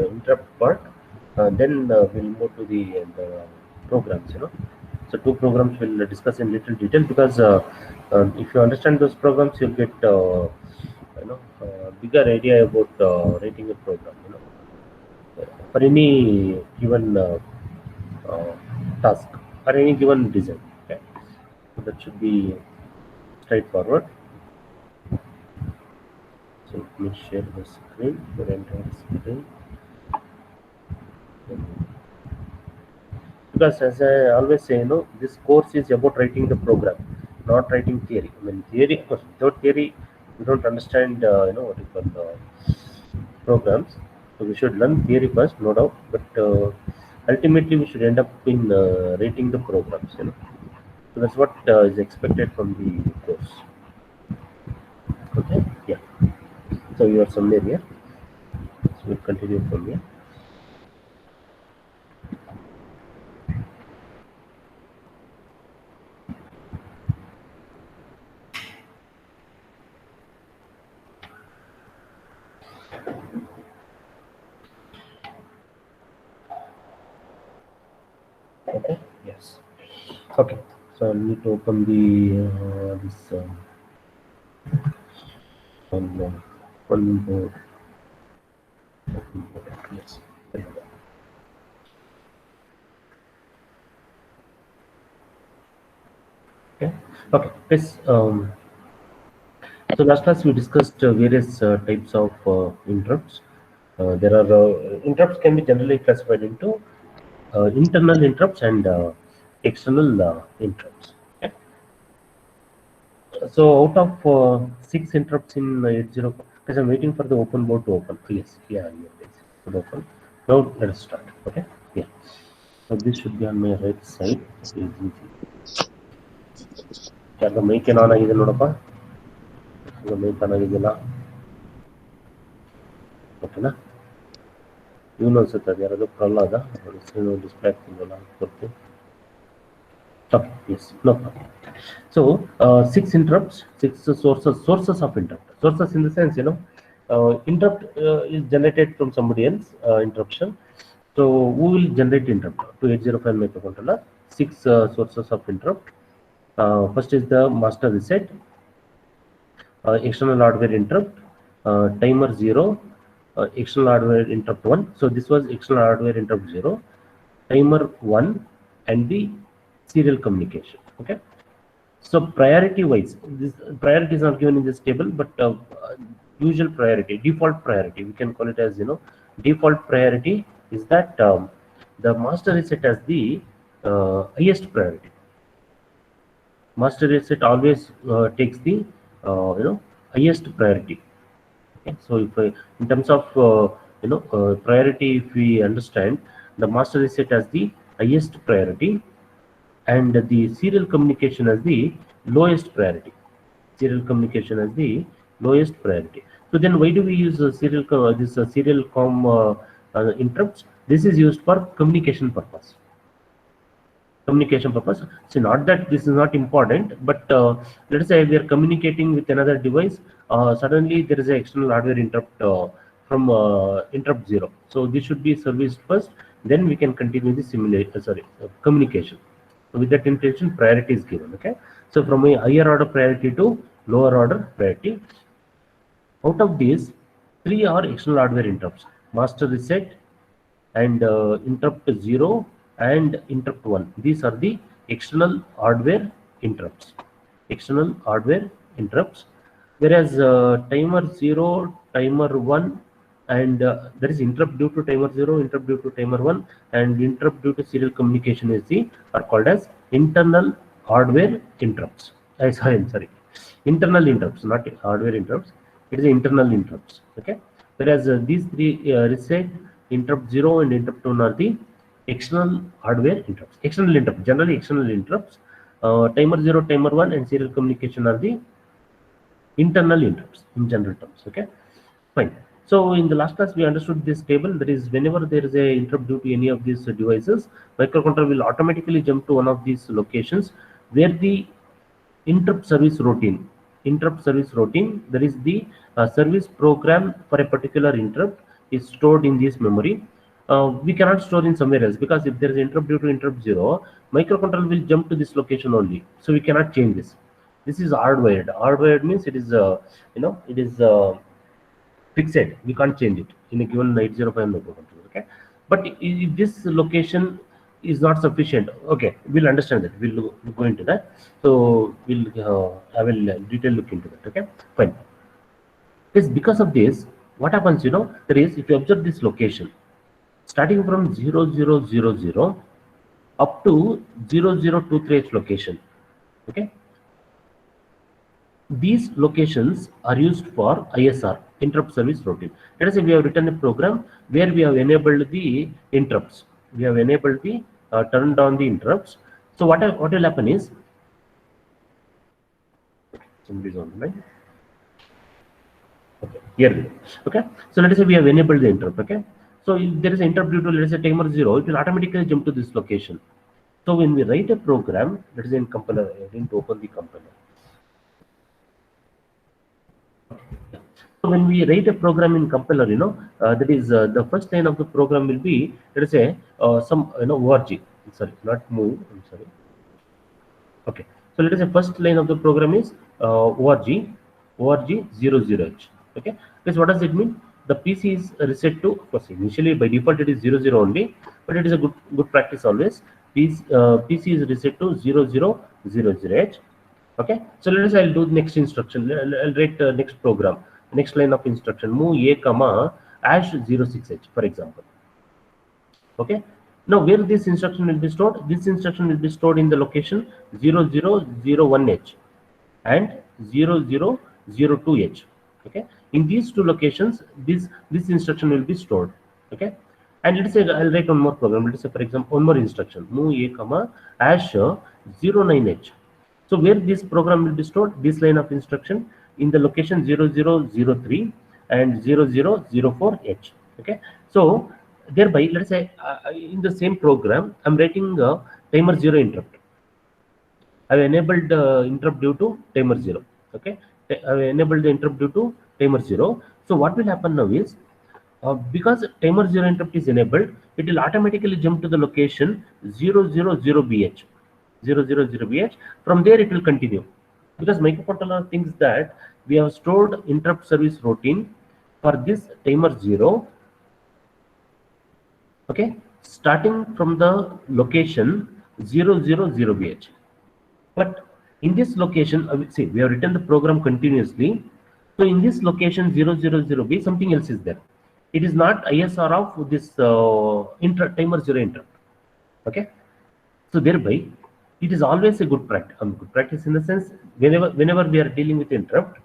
interrupt part. Then we'll move to the programs. So two programs we'll discuss in little detail, because if you understand those programs, you'll get bigger idea about writing a program. For any given uh, task or any given design. Okay, so that should be straightforward. So let me share the screen, the entire screen. Because as I always say, this course is about writing the program, not writing theory. I mean, theory, of course, without theory, we don't understand, what you call programs. So we should learn theory first, no doubt, but ultimately we should end up in writing the programs. So that's what is expected from the course. Okay, yeah. So you are somewhere here. So we'll continue from here. Okay, yes. Okay, so I need to open the this one board. Yes. Okay. Okay. Yes. So last class we discussed various types of interrupts. There are interrupts can be generally classified into internal interrupts and external interrupts. Okay. So out of 6 interrupts in 80, because I'm waiting for the open board to open. Yes, yeah, yes, it open. Now let us start. Okay, yeah. So this should be on my right side. ಯಾಕ mic ಏನೋ on ಆಗಿದೆ ನೋಡಪ್ಪ, mic on ಆಗಿದೆಯಲ್ಲ, ಓಕೆನಾ? ಇವನು ಅನ್ಸುತ್ತೆ ಅದು ಯಾರಾದ್ರು ಪ್ರಹ್ಲಾದ ಡಿಸ್ಪ್ಲೇ ಆಗ್ತಿಲ್ವಲ್ಲ ಗೊತ್ತು. Okay, yes, no problem. So 6 interrupts, 6 sources of interrupt. Sources in the sense, interrupt is generated from somebody else interruption. So who will generate interrupt to 805 microcontroller? 6 sources of interrupt. First is the master reset, external hardware interrupt, timer 0, external hardware interrupt 1. So this was external hardware interrupt 0, timer 1, and the serial communication. Okay, so priority wise, this priority is not given in this table, but usual priority, default priority, we can call it as default priority is that the master reset has the highest priority. Master reset always takes the highest priority. Okay, so if in terms of priority, if we understand, the master reset has the highest priority and the serial communication has the lowest priority. Serial communication has the lowest priority. So then why do we use serial interrupts? This is used for communication purpose. So not that this is not important, but let us say we are communicating with another device. Suddenly there is an external hardware interrupt from interrupt 0. So this should be serviced first, then we can continue the communication. So with that intention, priority is given. Okay, so from a higher order priority to lower order priority. Out of these, 3 are external hardware interrupts: master reset, and interrupt 0, and interrupt 1. These are the external hardware interrupts. External hardware interrupts. Whereas timer 0, timer 1, and there is interrupt due to timer 0, interrupt due to timer 1, and interrupt due to serial communication are called as internal hardware interrupts. Sorry, internal interrupts, not hardware interrupts. It is internal interrupts. Okay, whereas these 3 reset, interrupt 0, and interrupt 1 are the external hardware interrupts. External interrupt, generally external interrupts. Timer 0, timer 1, and serial communication are the internal interrupts in general terms. Okay, fine. So in the last class we understood this table. That is, whenever there is a interrupt due to any of these devices, microcontroller will automatically jump to one of these locations where the interrupt service routine, that is the service program for a particular interrupt, is stored in this memory. We cannot store in somewhere else, because if there is interrupt due to interrupt 0, microcontroller will jump to this location only. So we cannot change this. This is hardwired. Hardwired means it is it is fixed. We can't change it in a given 805 microcontroller. Okay, but if this location is not sufficient, okay, we'll understand that. We'll go into that. So we'll have a detailed look into that. Okay, fine. Yes, because of this, what happens? There is, if you observe this location, starting from 0000 up to 0023 location. Okay, these locations are used for ISR, interrupt service routine. Let us say we have written a program where we have enabled the interrupts. We have enabled the turned on the interrupts. So what will happen is, somebody is on the line. Okay, here we go. Okay, so let us say we have enabled the interrupt. Okay, so if there is an interrupt due to, let us say, timer 0, it will automatically jump to this location. So when we write a program, let us say in compiler, I didn't open the compiler. So when we write a program in compiler, that is the first line of the program will be, let us say, some org. Sorry, not move. I'm sorry. Okay, so let us say first line of the program is org 00h. Okay, because what does it mean? The PC is reset to, of course, initially by default it is 00 only, but it is a good practice always. PC is reset to 0000h. Okay, so let us say I'll do the next instruction. I'll write next program, next line of instruction, move a comma #06h, for example. Okay, now where this instruction will be stored? This instruction will be stored in the location 0001h and 0002h. Okay, in these two locations, this instruction will be stored. Okay, and let's say I'll write one more program. Let's say, for example, one more instruction, move a comma #09h. So where this program will be stored? This line of instruction in the location 0003 and 0004h. Okay, so thereby, let's say in the same program, I'm writing timer 0 interrupt. I've enabled interrupt due to timer 0. Okay, I've enabled the interrupt due to timer 0. So what will happen now is, because timer 0 interrupt is enabled, it will automatically jump to the location 000bh. 000bh. From there it will continue, because microcontroller thinks that we have stored interrupt service routine for this timer 0. Okay, starting from the location 000bh. But in this location, see, we have written the program continuously. So in this location 000b, something else is there. It is not ISR of this timer 0 interrupt. Okay, so thereby it is always a good practice. Good practice in the sense, whenever we are dealing with interrupt,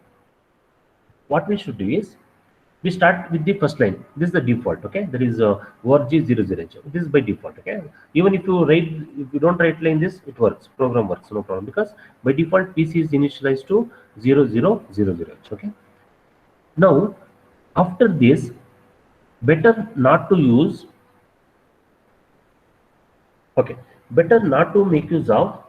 what we should do is, we start with the first line. This is the default. Okay, there is org 00h. This is by default. Okay, even if you don't write line this, it works. Program works, no problem, because by default PC is initialized to 0000h. Okay, now after this, better not to use. Okay, better not to make use of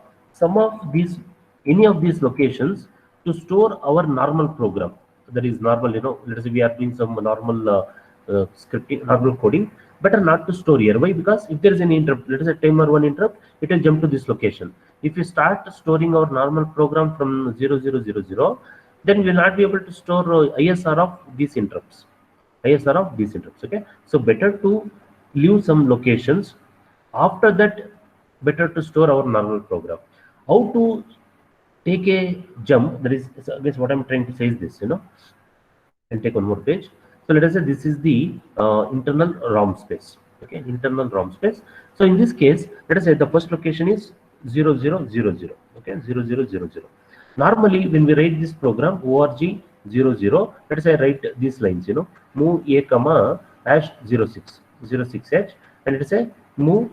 any of these locations to store our normal program. That is normal, let us say we are doing some normal scripting, normal coding. Better not to store here. Why? Because if there is an interrupt, let us say timer 1 interrupt, it will jump to this location. If we start storing our normal program from 0000, then we will not be able to store ISR of these interrupts. ISR of these interrupts. Okay, so better to leave some locations. After that, better to store our normal program. How to take a jump? That is, I guess what I'm trying to say is this. And take one more page. So let us say this is the internal ROM space. Okay, internal ROM space. So in this case, let us say the first location is 0000. Okay, 0000. Normally, when we write this program org 00, let us say write these lines. Move a comma #06h, and let us say move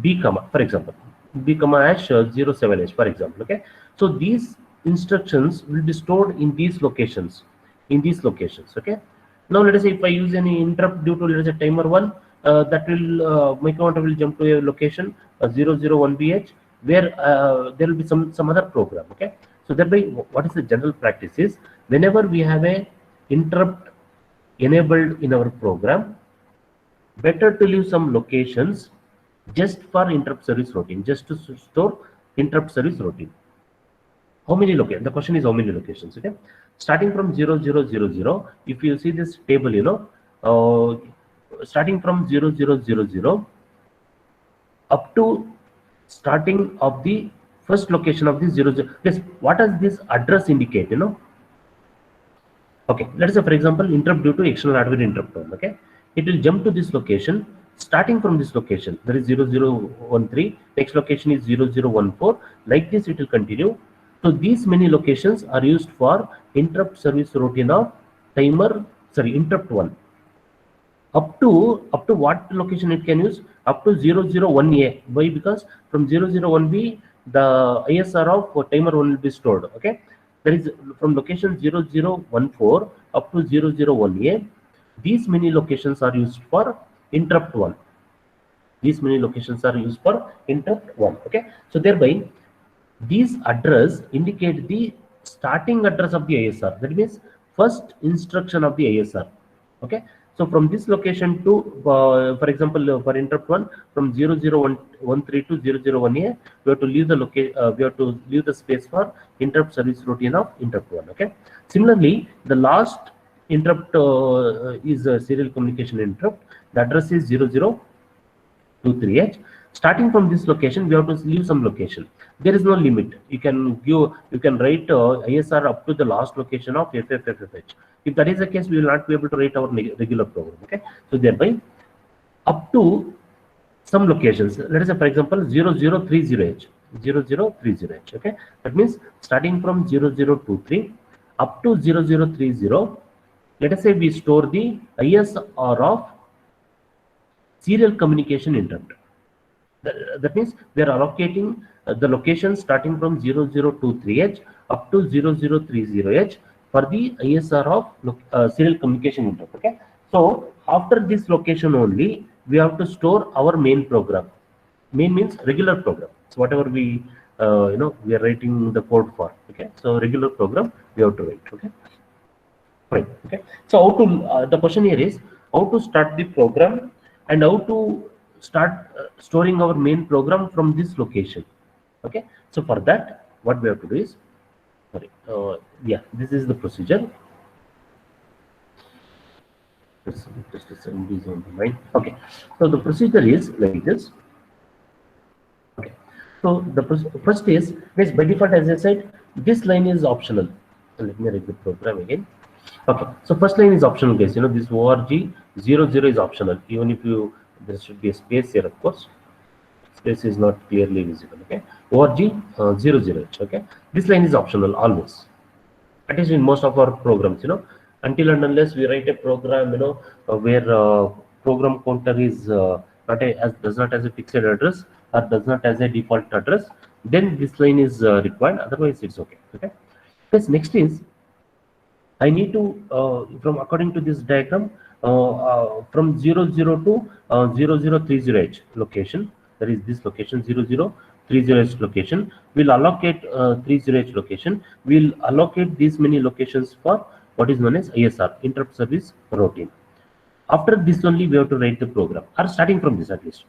b comma, for example, b comma #07h, for example. Okay, so these instructions will be stored in these locations. Okay, now let us say if I use any interrupt due to, let us say, timer 1, that will microcontroller will jump to a location 001bh, where there will be some other program. Okay, so thereby what is the general practice is, whenever we have a interrupt enabled in our program, better to leave some locations just for interrupt service routine, just to store interrupt service routine. How many locations? The question is how many locations? Okay, starting from 0000. If you see this table, starting from 0000 up to starting of the first location of the 00. Yes, what does this address indicate? Okay, let us say for example interrupt due to external hardware interrupt. Okay, it will jump to this location. Starting from this location, there is 0013. Next location is 0014. Like this, it will continue. So these many locations are used for interrupt service routine of interrupt one. Up to what location it can use? Up to 001A. Why? Because from 001B the ISR of timer 1 will be stored. Okay, that is from location 0014 up to 001A. These many locations are used for interrupt 1. These many locations are used for interrupt 1. Okay, so thereby these address indicate the starting address of the ISR. That means first instruction of the ISR. Okay, so from this location to for example for interrupt 1, from 0013 to 001A, we have to leave the location, we have to leave the space for interrupt service routine of interrupt 1. Okay, similarly the last interrupt is a serial communication interrupt. The address is 0023H. Starting from this location, we have to leave some location. There is no limit. You can write ISR up to the last location of FFFFH. If that is the case, we will not be able to write our regular program. Okay, so thereby up to some locations. Let us say for example 0030H. 0030H. Okay, that means starting from 0023 up to 0030. Let us say we store the ISR of serial communication interrupt. That means we are allocating the location starting from 0023H up to 0030H for the ISR of serial communication interrupt. Okay, so after this location only we have to store our main program. Main means regular program. So whatever we we are writing the code for. Okay, so regular program we have to write. Okay, fine. Okay, so how to the question here is how to start the program and how to start storing our main program from this location. Okay, so for that what we have to do is, sorry, yeah, this is the procedure. Just a second, please on the mind. Okay, so the procedure is like this. Okay, so the first is, guys, by default, as I said, this line is optional. So let me write the program again. Okay, so first line is optional, guys. This org 00 is optional. Even if there should be a space here, of course. Space is not clearly visible. Okay, org 00. Okay, this line is optional always. At least in most of our programs, until and unless we write a program, where program counter is does not has a fixed address or does not has a default address, then this line is required. Otherwise, it's okay. Okay. Yes. Next is, I need to from according to this diagram from 00 to 0030H location. That is this location 0030H location. We'll allocate 30H location. We'll allocate these many locations for what is known as ISR, interrupt service routine. After this only we have to write the program, or starting from this at least.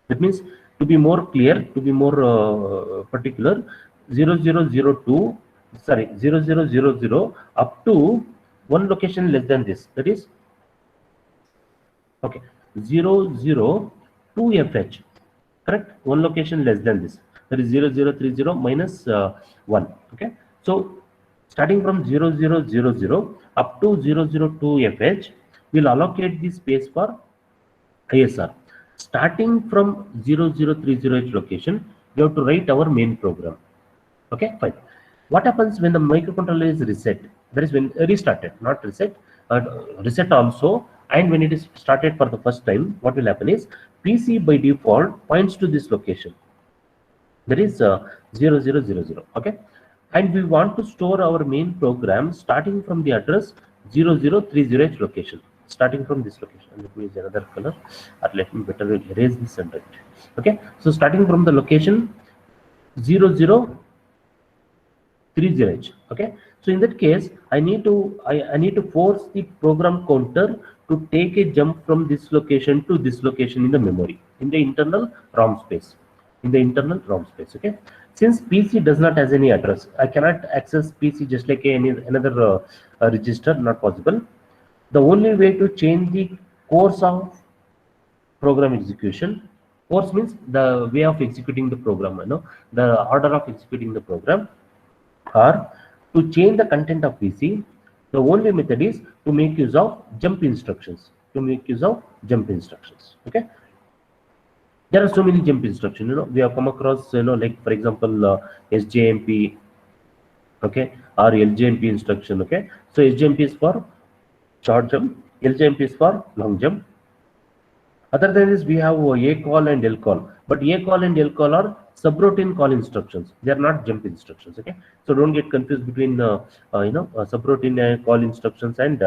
That means, to be more clear, to be more particular, 0002. Sorry, 0000 up to one location less than this. That is, okay, 002FH. Correct? One location less than this. That is 0030 minus 1. Okay. So starting from 0000 up to 002FH, we'll allocate the space for ISR. Starting from 0030H location, we have to write our main program. Okay, fine. What happens when the microcontroller is reset? That is when restarted, not reset, reset also. And when it is started for the first time, what will happen is PC by default points to this location. That is 0000. Okay, and we want to store our main program starting from the address 0030H location. Starting from this location. Let me use another color, or let me better erase this and write. Okay, so starting from the location 0030H. Okay, So in that case, I need to force the program counter to take a jump from this location to this location in the memory, in the internal ROM space, okay. Since PC does not has any address, I cannot access PC just like any another register, not possible. The only way to change the course of program execution, course means the way of executing the program, the order of executing the program, or to change the content of PC, the only method is to make use of jump instructions. Okay. There are so many jump instructions. We have come across, like for example, SJMP, okay, or LJMP instruction. Okay. So SJMP is for short jump, LJMP is for long jump. Other than this, we have A call and L call, but A call and L call are subroutine call instructions. They are not jump instructions. Okay, so don't get confused between subroutine call instructions and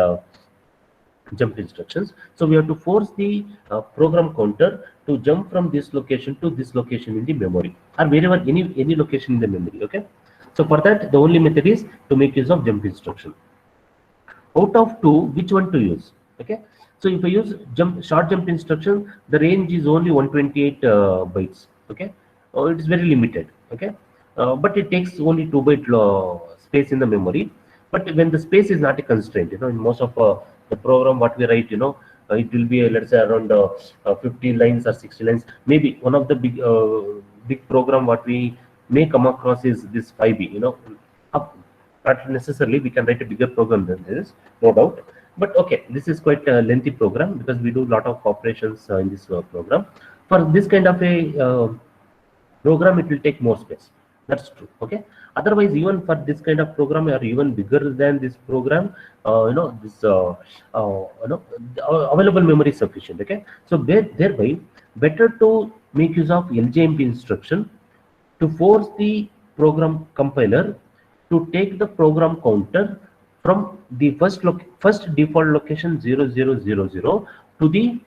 jump instructions. So we have to force the program counter to jump from this location to this location in the memory, or wherever any location in the memory. Okay, so for that, the only method is to make use of jump instruction. Out of two, which one to use? Okay, so if I use short jump instruction, the range is only 128 bytes. Okay, it is very limited. Okay, but it takes only 2 byte space in the memory. But when the space is not a constraint, in most of the program what we write, it will be let's say around 50 lines or 60 lines. Maybe one of the big program what we may come across is this 5B. Not necessarily we can write a bigger program than this, no doubt. But okay, this is quite a lengthy program because we do a lot of operations in this program. For this kind of a program, it will take more space. That's true. Okay. Otherwise, even for this kind of program, or even bigger than this program, available memory is sufficient. Okay. So thereby, better to make use of LJMP instruction to force the program compiler to take the program counter from the first default location 0000 to the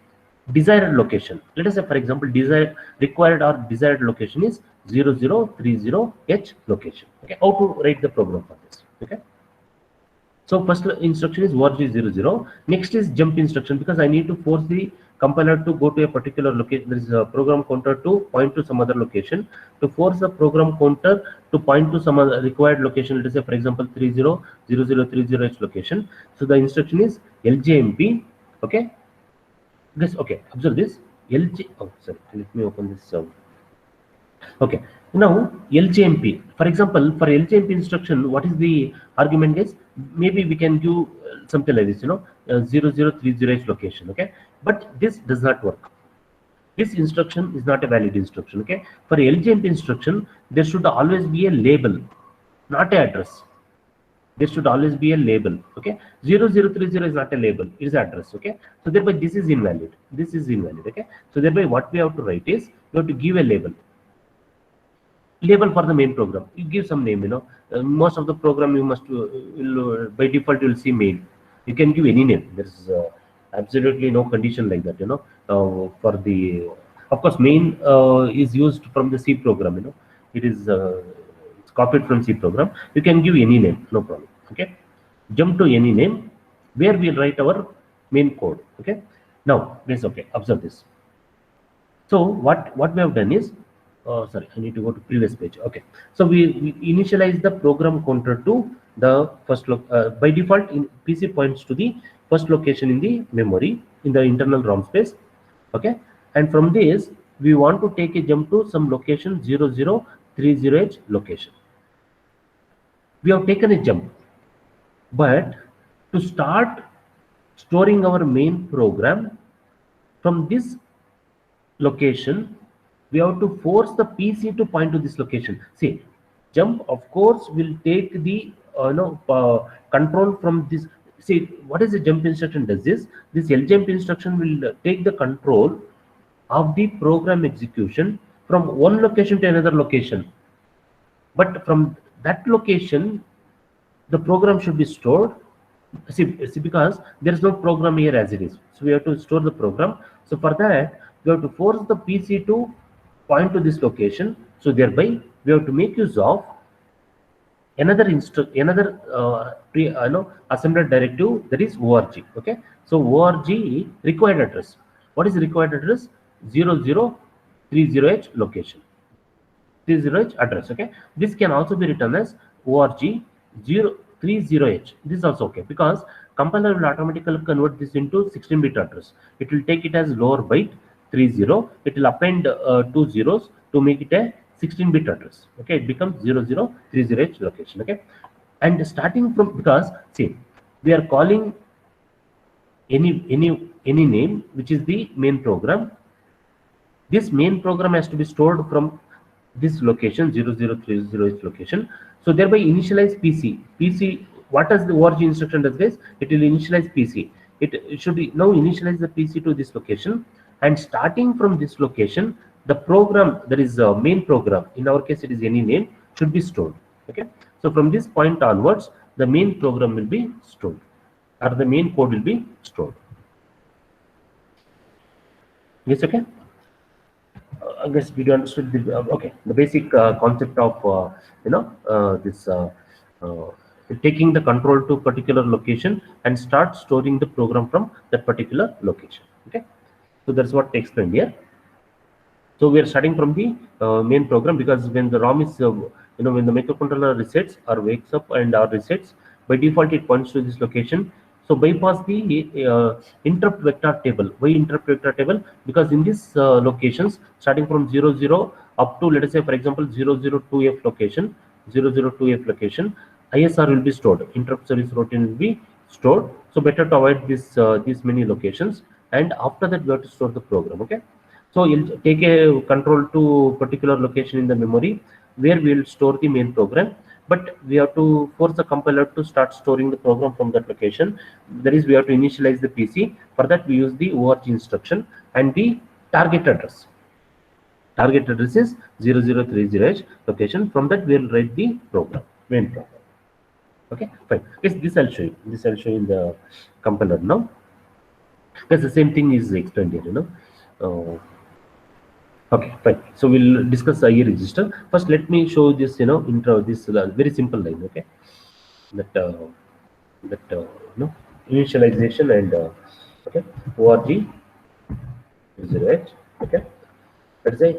desired location. Let us say, for example, required or desired location is 0030H location. Okay, how to write the program for this? Okay, so first instruction is org00. Next is jump instruction, because I need to force the compiler to go to a particular location. There is a program counter to point to some other location. To force the program counter to point to some other required location, let us say for example 300030H location. So the instruction is LJMP. Okay. This, okay, observe this. Oh, sorry, let me open this. Okay, now LJMP. For example, for LJMP instruction, what is the argument is? Maybe we can do something like this, 0030H location. Okay, but this does not work. This instruction is not a valid instruction. Okay, for LJMP instruction, there should always be a label, not an address. There should always be a label. Okay, 0030 is not a label, it is address. Okay, so thereby this is invalid. Okay, so thereby what we have to write is, we have to give a label for the main program. You give some name. Most of the program you must by default you will see main. You can give any name. There is absolutely no condition like that. For the, of course, main is used from the C program. It is it's copied from C program. You can give any name, no problem. Okay, jump to any name where we'll write our main code. Okay, now this, okay, observe this. So what we have done is, sorry, I need to go to previous page. Okay, so we initialize the program counter to the first by default in PC points to the first location in the memory in the internal ROM space. Okay, and from this we want to take a jump to some location 0030H location. We have taken a jump, but to start storing our main program from this location, we have to force the PC to point to this location. See, jump of course will take the control from this. See, what is the jump instruction does this? This LJMP instruction will take the control of the program execution from one location to another location. But from that location, the program should be stored. See, because there is no program here as it is. So we have to store the program. So for that, we have to force the PC to point to this location. So thereby, we have to make use of assembler directive, that is org. Okay, so org required address. What is required address? 0030h location, 30h address. Okay, this can also be written as org 030h. This is also okay, because compiler will automatically convert this into 16-bit address. It will take it as lower byte 30. It will append 2 zeros to make it a 16-bit address. Okay, it becomes 0030h location. Okay, and starting from, because see, we are calling any name which is the main program. This main program has to be stored from this location 0030 location. So thereby initialize PC. What does the org instruction does, guys? It will initialize PC. It should be now initialize the PC to this location, and starting from this location, the program, that is main program, in our case it is any name, should be stored. Okay, so from this point onwards, the main program will be stored, or the main code will be stored. Yes, okay. I guess we understood the okay, the basic concept of this taking the control to particular location and start storing the program from that particular location. Okay, so that's what they explained here. So we are starting from the main program, because when the ROM is when the microcontroller resets or wakes up and or resets, by default it points to this location. So bypass the interrupt vector table. Why interrupt vector table? Because in these locations, starting from 00 up to, let us say for example 002F location, 002F location, ISR will be stored. Interrupt service routine will be stored. So better to avoid this these many locations, and after that we have to store the program. Okay. So you'll take a control to particular location in the memory where we will store the main program, but we have to force the compiler to start storing the program from that location. That is, we have to initialize the PC. For that, we use the org instruction and the target address. Target address is 0030h location. From that, we will write the program, main program. Okay, fine. Yes, this I'll show you. This I'll show you in the compiler now. Because the same thing is explained here, Okay, fine. So we'll discuss IE register. First, let me show this, intro, this very simple line, okay? Initialization and, okay, org 0h, okay? Let's say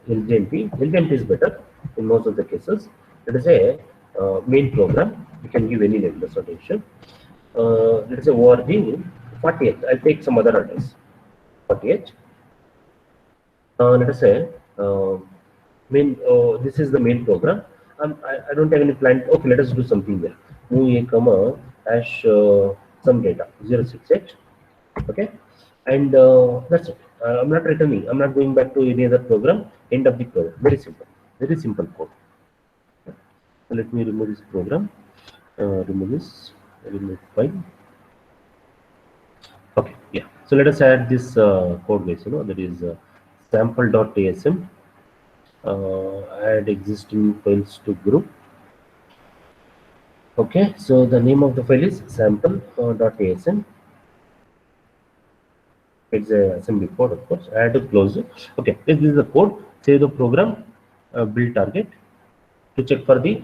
LJMP. LJMP is better in most of the cases. Let us say main program. You can give any name, that's not an issue. Let's say org 40h. I'll take some other address. 40h. Let us say this is the main program. I don't have any plan. Okay, let us do something there. Move a comma hash some data 06h. Okay, and that's it. I'm not returning. I'm not going back to any other program. End of the program. Very simple. Very simple code. So let me remove this program. Remove this. Remove file. Okay, yeah. So let us add this code base. That is sample.asm. Add existing files to group. Okay, so the name of the file is sample.asm. It's a assembly code, of course. Add to close it. Okay, this is the code. Save the program. Build target to check for the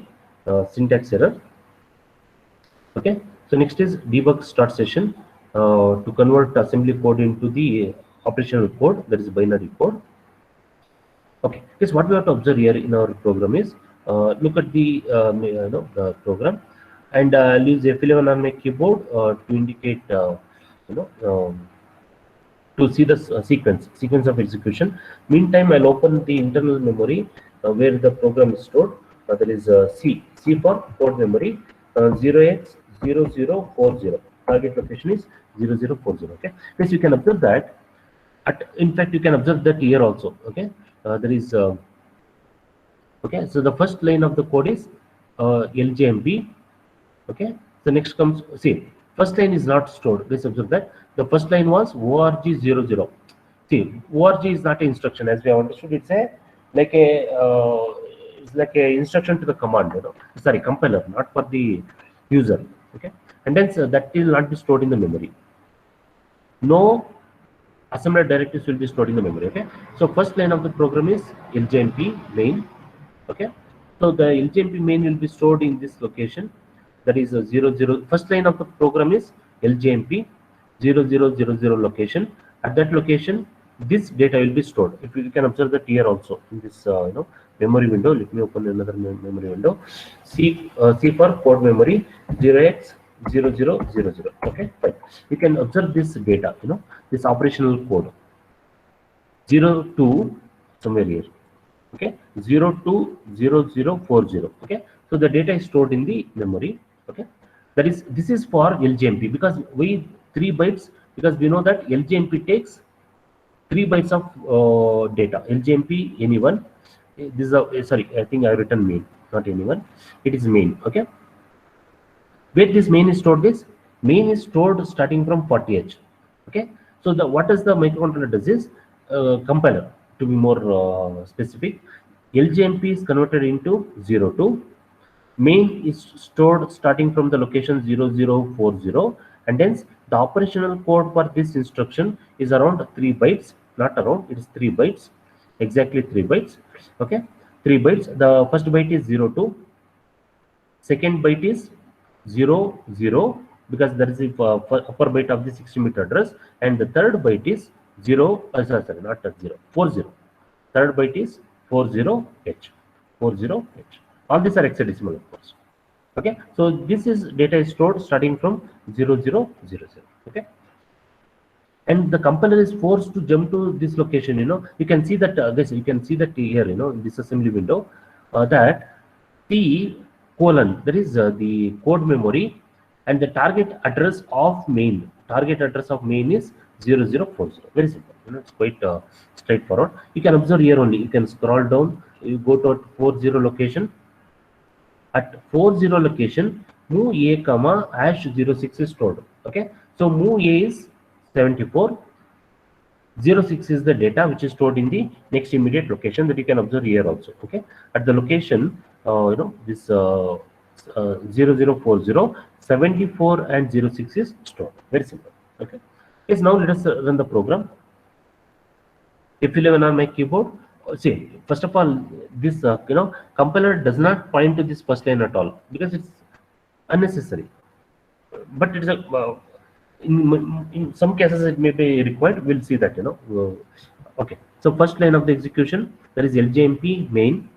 syntax error. Okay, so next is debug start session to convert assembly code into the operational code, that is binary code. Okay, because what we have to observe here in our program is look at the the program, and I'll use F11 on my keyboard to indicate to see the sequence of execution. Meantime, I'll open the internal memory where the program is stored. That is C for code memory 0x0040. Target location is 0040. Okay, yes, you can observe that. In fact, you can observe that here also. Okay, there is okay. So the first line of the code is LJMP. Okay, so next comes, see, first line is not stored. Let's observe that the first line was org00. See, org is not an instruction, as we have understood. It's a like a instruction to the command. Sorry, compiler, not for the user. Okay, and then that will not be stored in the memory. No assembler directives will be stored in the memory. Okay, so first line of the program is LJMP main. Okay, So the LJMP main will be stored in this location. That is a 00. First line of the program is LJMP 0000 location. At that location, this data will be stored. If you can observe that here also in this memory window. Let me open another memory window. C for code memory 0x0000. Okay, fine. You can observe this data. This operational code 02 somewhere here. Okay, 020040. Okay, so the data is stored in the memory. Okay, this is for LJMP, because we 3 bytes, because we know that LJMP takes 3 bytes of data. LJMP anyone. This is sorry, I think I written main, not anyone. It is main. Okay, where this main is stored? This main is stored starting from 40H. Okay, so what does the microcontroller does is compiler, to be more specific. LJMP is converted into 02. Main is stored starting from the location 0040, and hence the operational code for this instruction is around 3 bytes. Not around, it is 3 bytes, exactly 3 bytes. Okay, 3 bytes. The first byte is 02, second byte is 00, because that is the upper byte of the 60-bit address, and the third byte is 40. Third byte is 40H. All these are hexadecimal, of course. Okay, so this is data is stored starting from 0000. Okay, and the compiler is forced to jump to this location. You can see that you can see that here, in this assembly window, that T colon, that is the code memory, and the target address of main. Target address of main is 0040. Very simple. It's quite straightforward. You can observe here only. You can scroll down. You go to 40 location. At 40 location, move A comma #06 is stored. Okay, so move A is 74. 06 is the data which is stored in the next immediate location, that you can observe here also. Okay, at the location, this 0040, 74 and 06 is stored. Very simple. Okay, yes. Now let us run the program. F11 on my keyboard. See, first of all, this compiler does not point to this first line at all, because it's unnecessary. But it's a in some cases it may be required. We'll see that. Okay, so first line of the execution, that is LJMP main.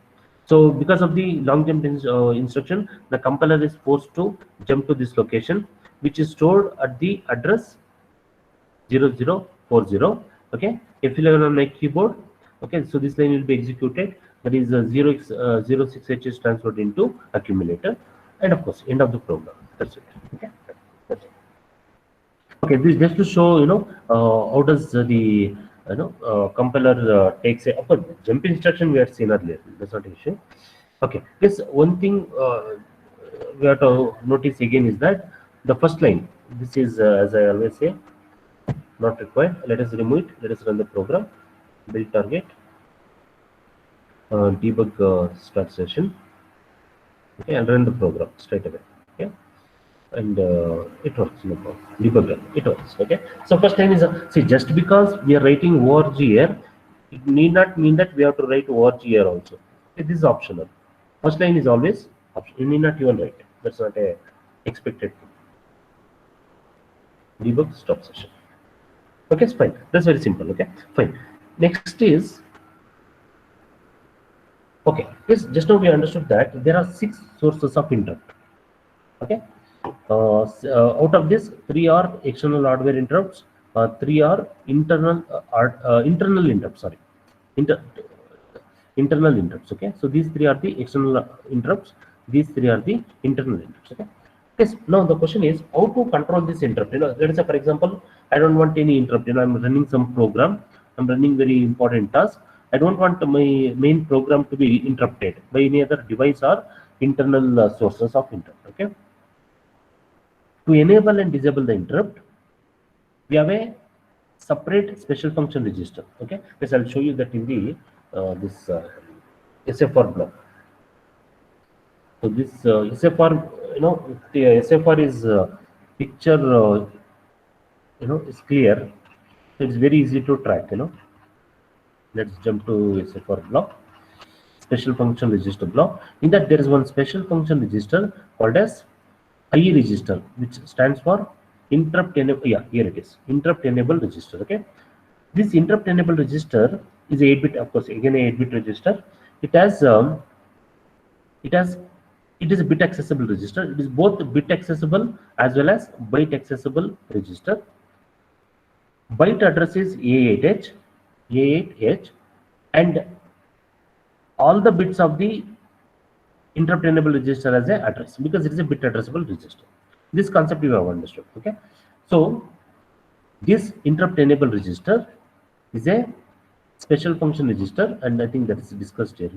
So because of the long jump instruction, the compiler is forced to jump to this location, which is stored at the address 0040. Okay, F11 on my keyboard. Okay, so this line will be executed. That is 06H is transferred into accumulator, and of course end of the program. That's it. Okay, that's it. Okay, this just to show how does the compiler takes a upper jump instruction we had seen earlier. That's not an issue. Okay, this one thing we have to notice again is that the first line, this is as I always say, not required. Let us remove it. Let us run the program. Build target. Debug start session. Okay, and run the program straight away. Okay, and it works. No problem. Debug run. It works. Okay. So first line is see, just because we are writing org here, it need not mean that we have to write org here also. Okay, this is optional. First line is always optional. You need not even write. That's not a expected thing. Debug stop session. Okay, it's fine. That's very simple. Okay, fine. Next is, okay, yes, just now we understood that there are 6 sources of interrupt. Okay, out of this, 3 are external hardware interrupts, 3 are internal interrupts. Sorry, internal interrupts. Okay, so these 3 are the external interrupts. These 3 are the internal interrupts. Okay. Yes. Now the question is how to control this interrupt. Let us say, for example, I don't want any interrupt. I'm running some program. I'm running very important task. I don't want my main program to be interrupted by any other device or internal sources of interrupt. Okay. To enable and disable the interrupt, we have a separate special function register. Okay. Yes, I'll show you that in the this SFR block. So this SFR, the SFR is picture, is clear. So it's very easy to track. Let's jump to SFR block. special function register block. In that there is one special function register called as IE register, which stands for interrupt enable. Yeah, here it is, interrupt enable register. Okay, this interrupt enable register is a 8-bit, of course, again a 8-bit register. It has it is a bit accessible register. It is both bit accessible as well as byte accessible register. Byte address is A8H, and all the bits of the interrupt enable register as a address, because it is a bit addressable register. This concept you have understood. Okay, so this interrupt enable register is a special function register, and I think that is discussed here.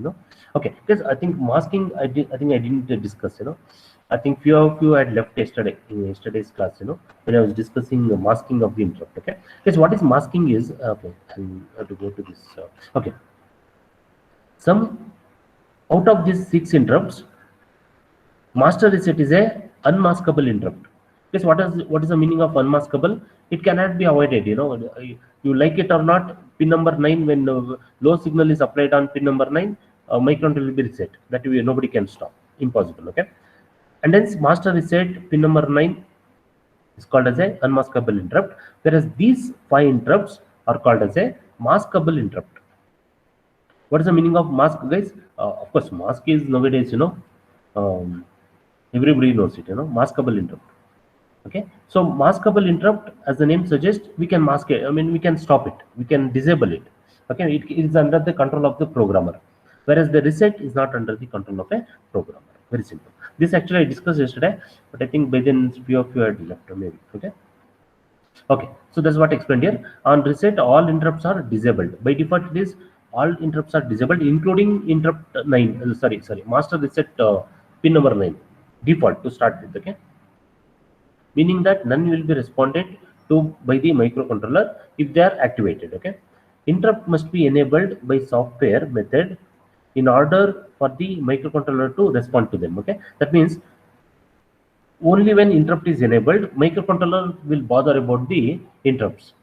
Okay, because I think masking I think I didn't discuss. I think few of you had left yesterday in yesterday's class. When I was discussing the masking of the interrupt. Okay, because what is masking is okay. I have to go to this. Okay, some out of these 6 interrupts, master reset is a unmaskable interrupt. Because what is the meaning of unmaskable? It cannot be avoided. You like it or not, pin number 9, when low signal is applied on pin number 9, microcontroller will be reset. That way nobody can stop. Impossible. Okay, and then master reset pin number 9 is called as a unmaskable interrupt, whereas these 5 interrupts are called as a maskable interrupt. What is the meaning of mask, guys? Of course, mask is nowadays, everybody knows it, maskable interrupt. Okay, so maskable interrupt, as the name suggests, we can mask it. I mean, we can stop it, we can disable it. Okay, it is under the control of the programmer, whereas the reset is not under the control of a programmer. Very simple. This actually I discussed yesterday, but I think by then few of you had left, maybe. Okay, so that's what I explained here. On reset, all interrupts are disabled. By default, it is all interrupts are disabled, including interrupt 9. Sorry, master reset pin number 9 default to start with. Okay, meaning that none will be responded to by the microcontroller if they are activated. Okay, interrupt must be enabled by software method in order for the microcontroller to respond to them. Okay, that means only when interrupt is enabled, microcontroller will bother about the interrupts.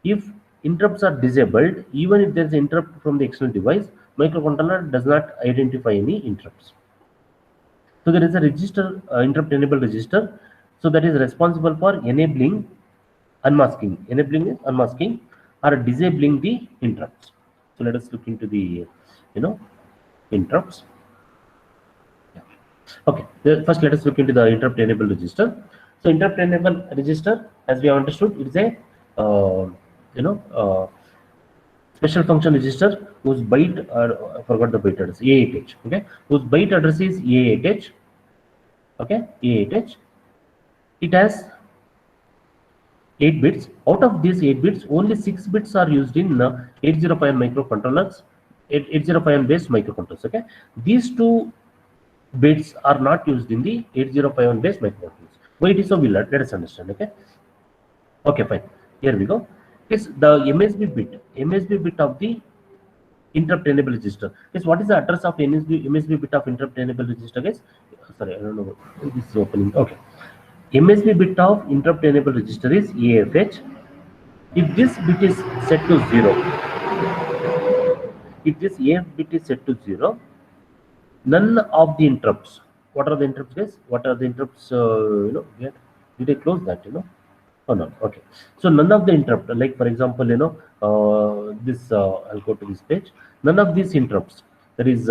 If interrupts are disabled, even if there is interrupt from the external device, microcontroller does not identify any interrupts. So there is a register, interrupt enable register, so that is responsible for enabling unmasking or disabling the interrupts. So let us look into the interrupts. Okay, first let us look into the interrupt enable register. So interrupt enable register, as we have understood, it is a special function register whose byte, or I forgot the byte address, A8H. Okay, whose byte address is A8H. Okay, A8H. It has 8 bits. Out of these 8 bits, only 6 bits are used in 8051 microcontrollers, 8051 based microcontrollers. Okay, these 2 bits are not used in the 8051 based microcontrollers. Why it is so? Let us understand. Okay, fine. Here we go. Is the MSB bit of the interrupt enable register. Is what is the address of MSB bit of interrupt enable register, guys? Sorry, I don't know. This is opening. Okay, MSB bit of interrupt enable register is AFH. If this bit is set to 0, if this AF bit is set to 0, none of the interrupts. What are the interrupts, guys? What are the interrupts? Did I close that? Oh no. Okay. So none of the interrupt, like for example, this I'll go to this page. None of these interrupts. There is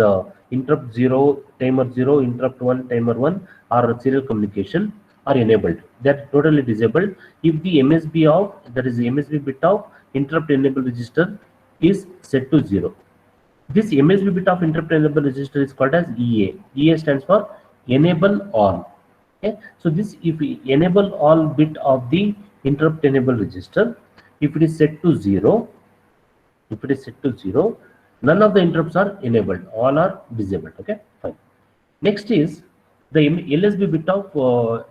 interrupt 0, timer 0, interrupt 1, timer 1, or serial communication are enabled. They are totally disabled if the MSB of, that is the MSB bit of interrupt enable register is set to 0. This MSB bit of interrupt enable register is called as EA. EA stands for enable all. Okay, so this, if we enable all bit of the interrupt enable register, if it is set to 0, none of the interrupts are enabled, all are disabled. Okay, fine. Next is the LSB bit of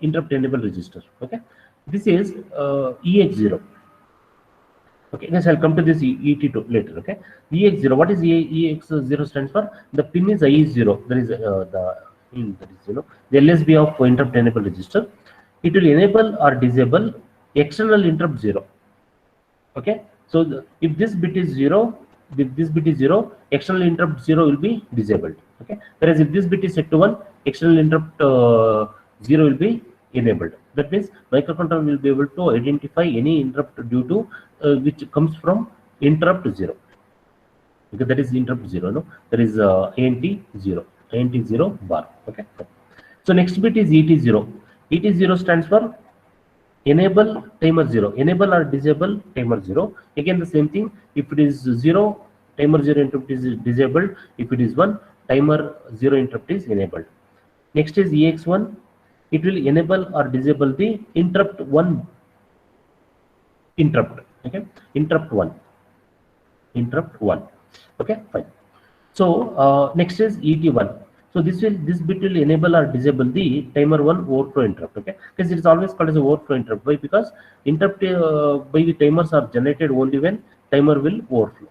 interrupt enable register. Okay, this is EX0. Okay, yes, I'll come to this ET2 later. Okay, EX0. What is EX0 stands for? The pin is IE0. There is the LSB of interrupt enable register. It will enable or disable external interrupt 0. Okay, so if this bit is 0, if this bit is 0, external interrupt 0 will be disabled. Okay, whereas if this bit is set to 1, external interrupt 0 will be enabled. That means microcontroller will be able to identify any interrupt due to which comes from interrupt 0, because that is interrupt 0. No, there is int 0 bar. Okay, so next bit is ET0. ET0 stands for enable timer 0. Enable or disable timer 0. Again the same thing. If it is 0, timer 0 interrupt is disabled. If it is 1, timer 0 interrupt is enabled. Next is EX1. It will enable or disable the interrupt 1 interrupt. Okay, interrupt 1. Interrupt 1. Okay, fine. So next is ET1. So this bit will enable or disable the timer 1 overflow interrupt. Okay, because it is always called as a overflow interrupt. Why? Because interrupt by the timers are generated only when timer will overflow.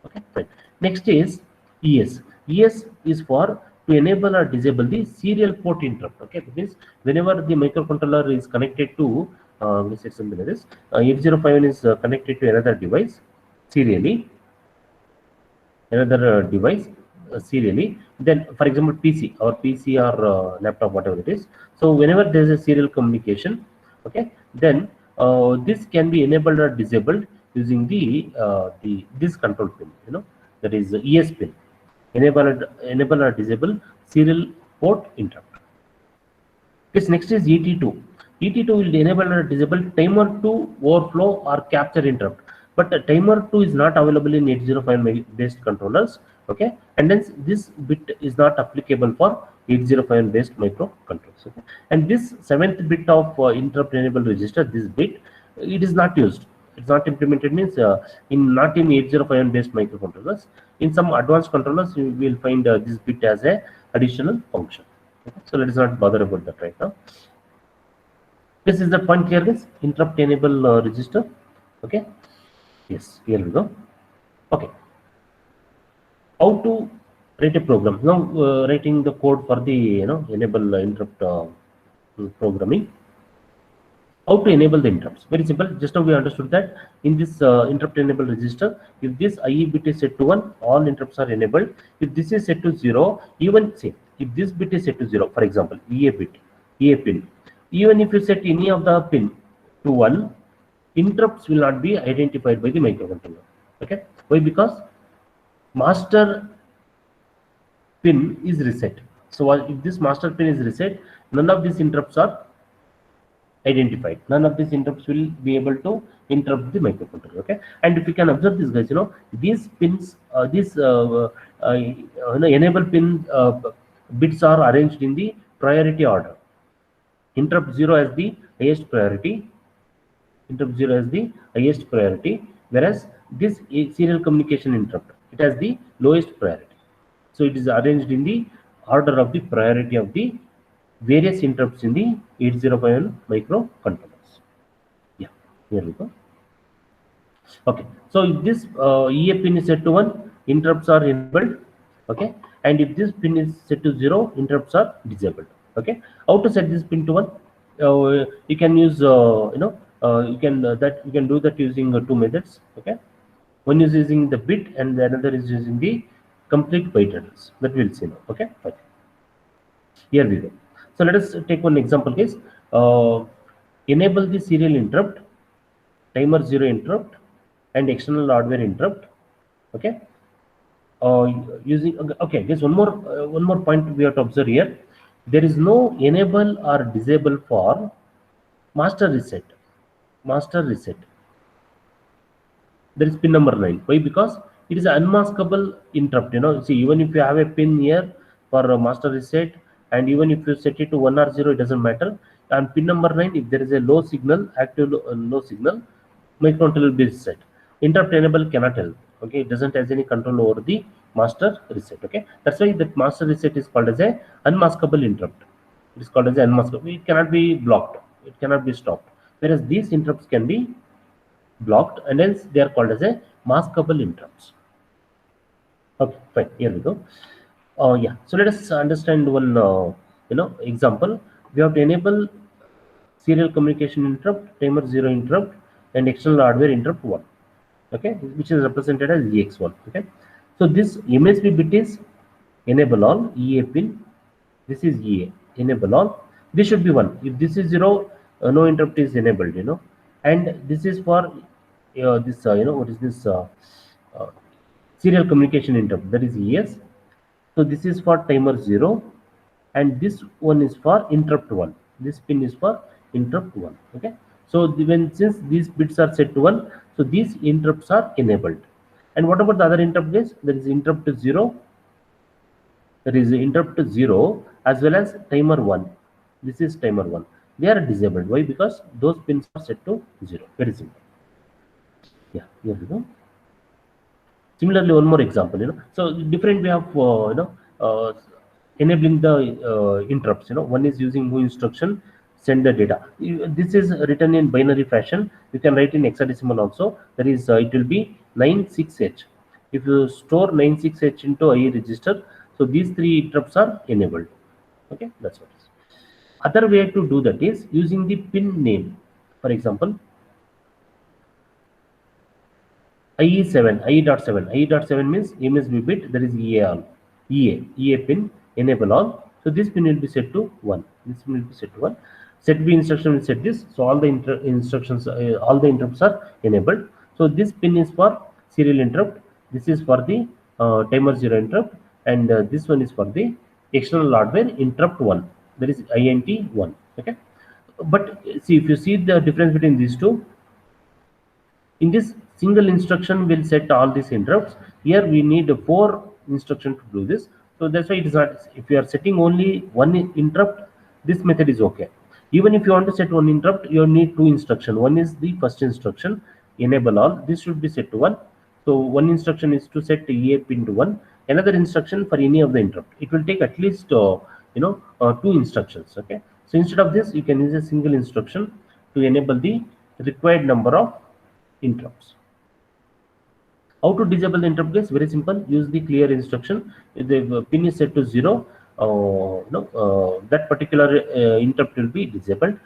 Okay, fine. Next is ES. ES is for to enable or disable the serial port interrupt. Okay, that means whenever the microcontroller is connected to let's say something like this, 8051 is connected to another device serially, device serially, then for example PC or laptop, whatever it is. So whenever there is a serial communication, okay, then this can be enabled or disabled using the this control pin, that is the ES pin. Enable or disable serial port interrupt. This next is ET2. ET2 will enable or disable timer 2 overflow or capture interrupt. But timer 2 is not available in 8051 based controllers. Okay, and then this bit is not applicable for 8051 based microcontrollers. Okay, and this 7th bit of interrupt enable register, this bit, it is not used. It's not implemented, means not in 8051 based microcontrollers. In some advanced controllers, you will find this bit as a additional function. Okay, so let us not bother about that right now. This is the point here, guys. Interrupt enable register. Okay. Yes, here we go. Okay. How to write a program? Now writing the code for the enable interrupt programming. How to enable the interrupts? Very simple. Just now we understood that in this interrupt enable register, if this IE bit is set to 1, all interrupts are enabled. If this is set to 0, even say if this bit is set to 0, for example, EA pin, even if you set any of the pin to 1, interrupts will not be identified by the microcontroller. Okay, why? Because master pin is reset. So if this master pin is reset, none of these interrupts are identified. None of these interrupts will be able to interrupt the microcontroller. Okay, and if you can observe this, guys, these pins, enable pin bits are arranged in the priority order. Interrupt 0 as the highest priority. Interrupt 0 as the highest priority, whereas this serial communication interrupt, it has the lowest priority. So it is arranged in the order of the priority of the various interrupts in the 8051 microcontrollers. Yeah, here we go. Okay, so if this EA pin is set to 1, interrupts are enabled. Okay, and if this pin is set to 0, interrupts are disabled. Okay, how to set this pin to 1? You can use you can do that using 2 methods. Okay, one is using the bit and the another is using the complete byte address. That we'll see now. Okay, fine. Here we go. So let us take one example case. Enable the serial interrupt, timer 0 interrupt, and external hardware interrupt. Okay, using okay. There's one more point we have to observe here. There is no enable or disable for master reset. Master reset. There is pin number 9. Why? Because it is an unmaskable interrupt. See, even if you have a pin here for a master reset, and even if you set it to 1 or 0, it doesn't matter. And pin number 9, if there is a low signal, active low signal, microcontroller will be reset. Interrupt enable cannot help. Okay, it doesn't have any control over the master reset. Okay, that's why that master reset is called as a unmaskable interrupt. It is called as an unmaskable. It cannot be blocked. It cannot be stopped. Whereas these interrupts can be blocked, and hence they are called as a maskable interrupts. Okay, fine. Here we go. Yeah. So let us understand one example. We have to enable serial communication interrupt, timer 0 interrupt, and external hardware interrupt 1. okay, which is represented as EX1. Okay, so this MSB bit is enable all EA pin. This is EA enable all. This should be 1. If this is 0, no interrupt is enabled. And this is for this what is this uh, serial communication interrupt, that is ES. So this is for timer 0, and this one is for interrupt 1. This pin is for interrupt 1. Okay. So since these bits are set to 1, so these interrupts are enabled. And what about the other interrupt is? There is interrupt 0, there is interrupt 0 as well as timer 1. This is timer 1. They are disabled. Why? Because those pins are set to 0. Very simple. Yeah, here we go. Similarly, one more example, so different way of, enabling the interrupts, one is using move instruction, send the data. This is written in binary fashion. You can write in hexadecimal also. That is, it will be 96H. If you store 96H into IE register, so these three interrupts are enabled. Okay, that's what it is. Other way to do that is using the pin name. For example, IE7, IE.7. IE.7 means MSB bit, that is EA all. EA pin, enable all. So this pin will be set to 1. This pin will be set to 1. Set B instruction will set this. So all the instructions, all the interrupts are enabled. So this pin is for serial interrupt. This is for the timer 0 interrupt. And this one is for the external hardware interrupt 1. That is INT 1. Okay. But see, if you see the difference between these two, in this single instruction will set all these interrupts. Here we need 4 instruction to do this. So that's why it is not, if you are setting only one interrupt, this method is okay. Even if you want to set one interrupt, you need 2 instruction. One is the first instruction, enable all. This should be set to 1. So one instruction is to set EA pin to 1. Another instruction for any of the interrupt. It will take at least 2 instructions. Okay. So instead of this, you can use a single instruction to enable the required number of interrupts. How to disable the interrupt is very simple. Use the clear instruction. If the pin is set to 0, that particular interrupt will be disabled.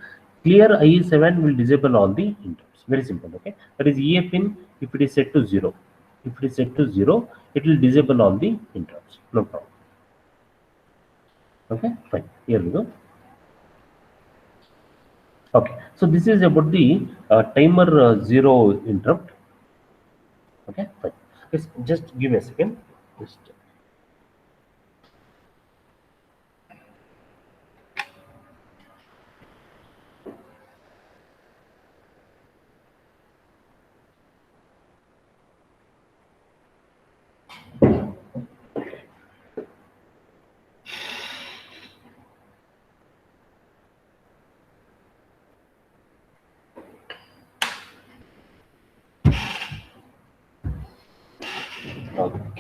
Clear IE7 will disable all the interrupts. Very simple. Okay, that is EA pin. If it is set to 0, it will disable all the interrupts. No problem. Okay, fine. Here we go. Okay, so this is about the timer 0 interrupt. Okay, fine. Just give me a second.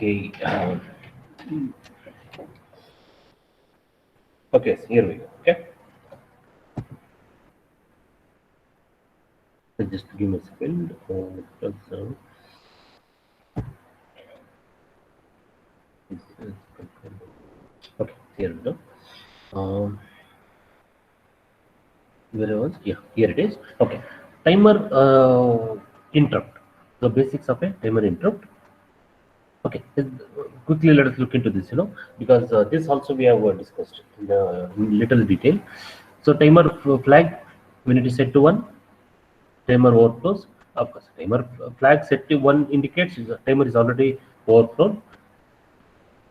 Okay. Okay, so here we go. Okay. So just give me a second. Okay, here we go. Where was? Yeah, here it is. Okay. Timer interrupt. The basics of a timer interrupt. Okay, quickly let us look into this, because this also we have discussed in little detail. So timer flag, when it is set to 1, timer overflows. Of course, timer flag set to 1 indicates the timer is already overflown,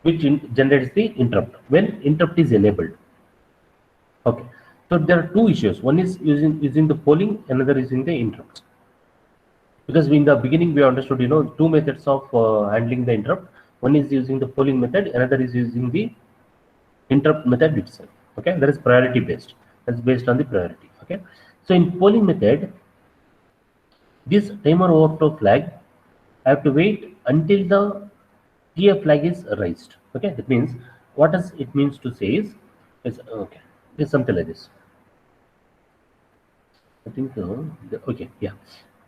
which generates the interrupt when interrupt is enabled. Okay, so there are 2 issues. One is using the polling, another is using the interrupt. Because in the beginning we understood 2 methods of handling the interrupt. One is using the polling method, another is using the interrupt method itself. Okay, that is priority based. That's based on the priority. Okay, so in polling method, this timer overflow flag, I have to wait until the TF flag is raised. Okay, that means what does it means to say is okay, it's something like this. I think okay, yeah.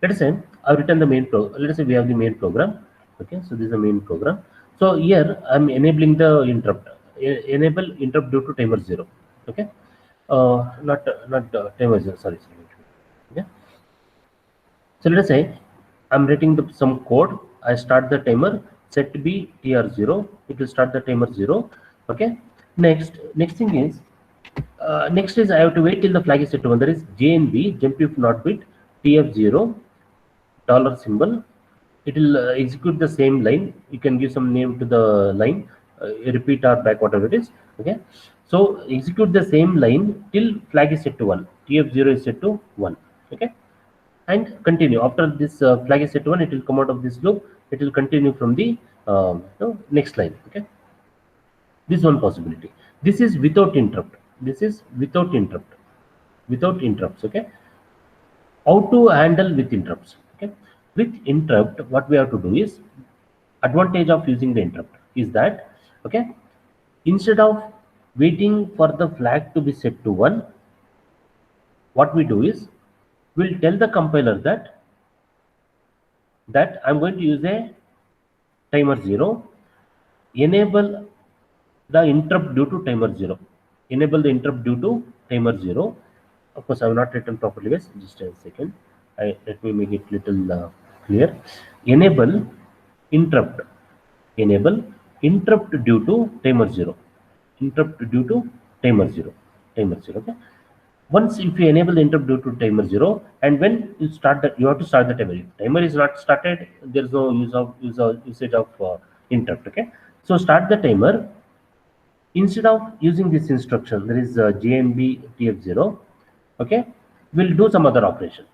Let us say I've written the main let us say we have the main program. Okay, so this is the main program. So here I'm enabling the interrupt. Enable interrupt due to timer 0. Okay, not timer 0. Sorry. Okay. So let us say I'm writing some code. I start the timer, set B TR0, it will start the timer 0. Okay. Next thing is, next is I have to wait till the flag is set to 1. There is JNB, jump if not bit, TF0, dollar symbol. It will execute the same line. You can give some name to the line, repeat or back, whatever it is. Okay. So execute the same line till flag is set to 1. TF0 is set to 1. Okay. And continue. After this flag is set to 1, it will come out of this loop. It will continue from the next line. Okay. This is one possibility. This is without interrupt. This is without interrupt. Without interrupts. Okay. How to handle with interrupts? Okay. With interrupt, what we have to do is, advantage of using the interrupt is that, okay, instead of waiting for the flag to be set to 1, what we do is, we'll tell the compiler that I'm going to use a timer 0, enable the interrupt due to timer 0. Enable the interrupt due to timer 0. Of course, I have not written properly, guys. Just a second. Let me make it little clear. Enable interrupt. Enable interrupt due to timer 0. Interrupt due to timer 0. Timer 0. Okay. Once if you enable the interrupt due to timer 0, and when you start that, you have to start the timer. If timer is not started, there is no usage of interrupt. Okay. So start the timer. Instead of using this instruction, there is JNB TF0. Okay, we'll do some other operation.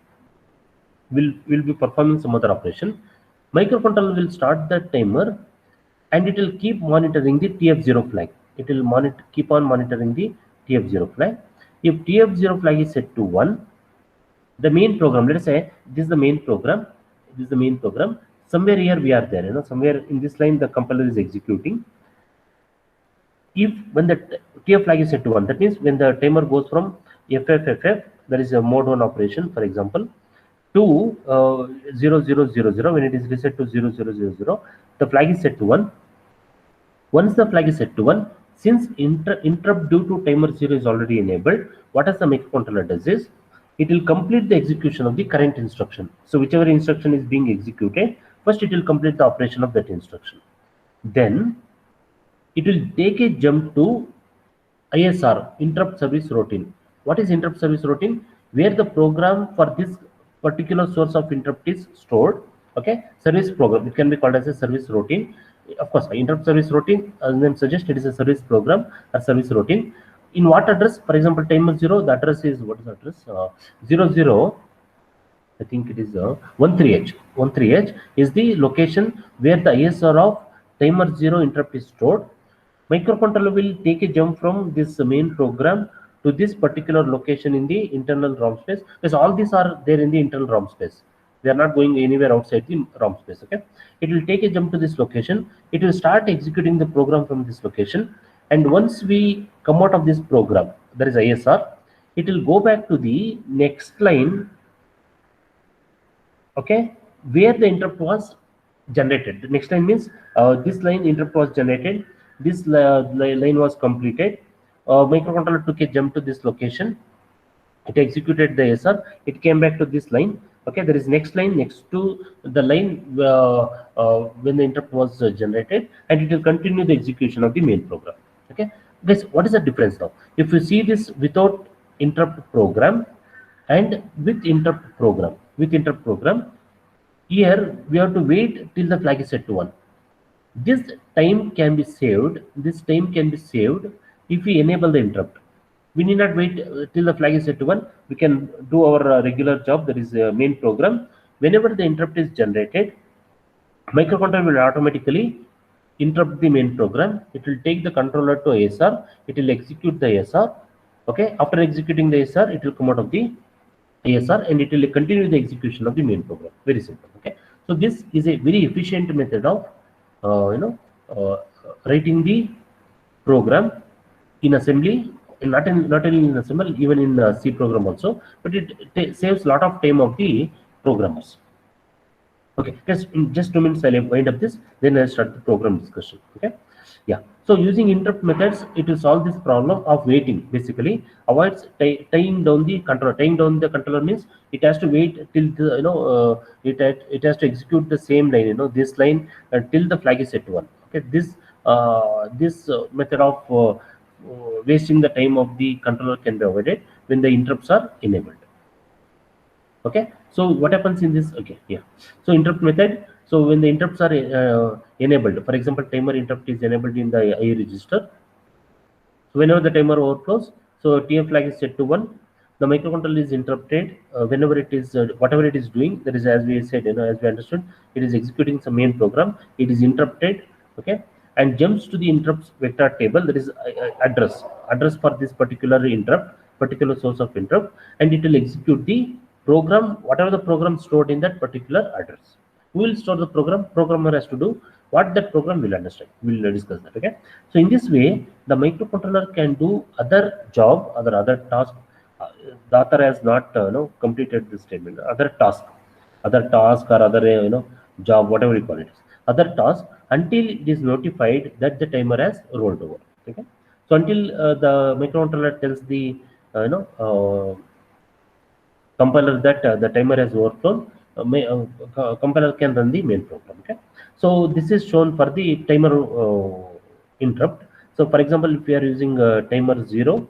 We'll be performing some other operation. Microcontroller will start the timer, and it will keep monitoring the TF0 flag. It will keep on monitoring the TF0 flag. If TF0 flag is set to 1, the main program, let us say this is the main program. This is the main program. Somewhere here we are there. Somewhere in this line the compiler is executing. If when the TF flag is set to 1, that means when the timer goes from FFFF, that is a mode 1 operation, for example, to 0000, when it is reset to 0000, the flag is set to 1. Once the flag is set to 1, since interrupt due to timer 0 is already enabled, what does the microcontroller does is, it will complete the execution of the current instruction. So whichever instruction is being executed, first it will complete the operation of that instruction. Then it will take a jump to ISR, interrupt service routine. What is interrupt service routine? Where the program for this particular source of interrupt is stored. Okay, service program. It can be called as a service routine. Of course, interrupt service routine, as the name suggests, it is a service program or service routine. In what address? For example, timer 0, the address is, what is the address? 00, I think it is 13H. 13H is the location where the ISR of timer 0 interrupt is stored. Microcontroller will take a jump from this main program to this particular location in the internal ROM space, because all these are there in the internal ROM space. They are not going anywhere outside the ROM space. Okay, it will take a jump to this location. It will start executing the program from this location, and once we come out of this program, there is ISR, it will go back to the next line. Okay, where the interrupt was generated. The next line means this line interrupt was generated. This line was completed. Microcontroller took a jump to this location. It executed the ISR. It came back to this line. Okay, there is next line next to the line when the interrupt was generated, and it will continue the execution of the main program. Okay, guys, what is the difference now? If you see this without interrupt program and with interrupt program, here we have to wait till the flag is set to 1. This time can be saved. If we enable the interrupt. We need not wait till the flag is set to 1. We can do our regular job, that is a main program. Whenever the interrupt is generated, microcontroller will automatically interrupt the main program. It will take the controller to ISR. It will execute the ISR. Okay, after executing the ISR, it will come out of the ISR and it will continue the execution of the main program. Very simple. Okay, so this is a very efficient method of writing the program in assembly, not only in assembly, even in C program also, but it saves a lot of time of the programmers. Okay, just 2 minutes I'll wind up this, then I'll start the program discussion. Okay, Yeah. So using interrupt methods, it will solve this problem of waiting. Basically, avoids tying down the controller. Tying down the controller means it has to wait till the, it has to execute the same line. This line till the flag is set to 1. Okay. This method of wasting the time of the controller can be avoided when the interrupts are enabled. Okay, so what happens in this? Okay, yeah, so interrupt method. So when the interrupts are enabled, for example, timer interrupt is enabled in the I register. So whenever the timer overflows, so TF flag is set to 1. The microcontroller is interrupted whenever it is whatever it is doing. That is, as we said, as we understood, it is executing some main program. It is interrupted, okay, and jumps to the interrupts vector table. That is address for this particular interrupt, particular source of interrupt, and it will execute the program, whatever the program stored in that particular address. Who will store the program? Programmer has to do what that program will understand. We will discuss that. Okay. So in this way, the microcontroller can do other job, other task. The author has not completed this statement. Other task or other job, whatever you call it, other task until it is notified that the timer has rolled over. Okay. So until the microcontroller tells the compiler that the timer has overflown, compiler can run the main program. Okay, so this is shown for the timer interrupt. So for example, if we are using timer 0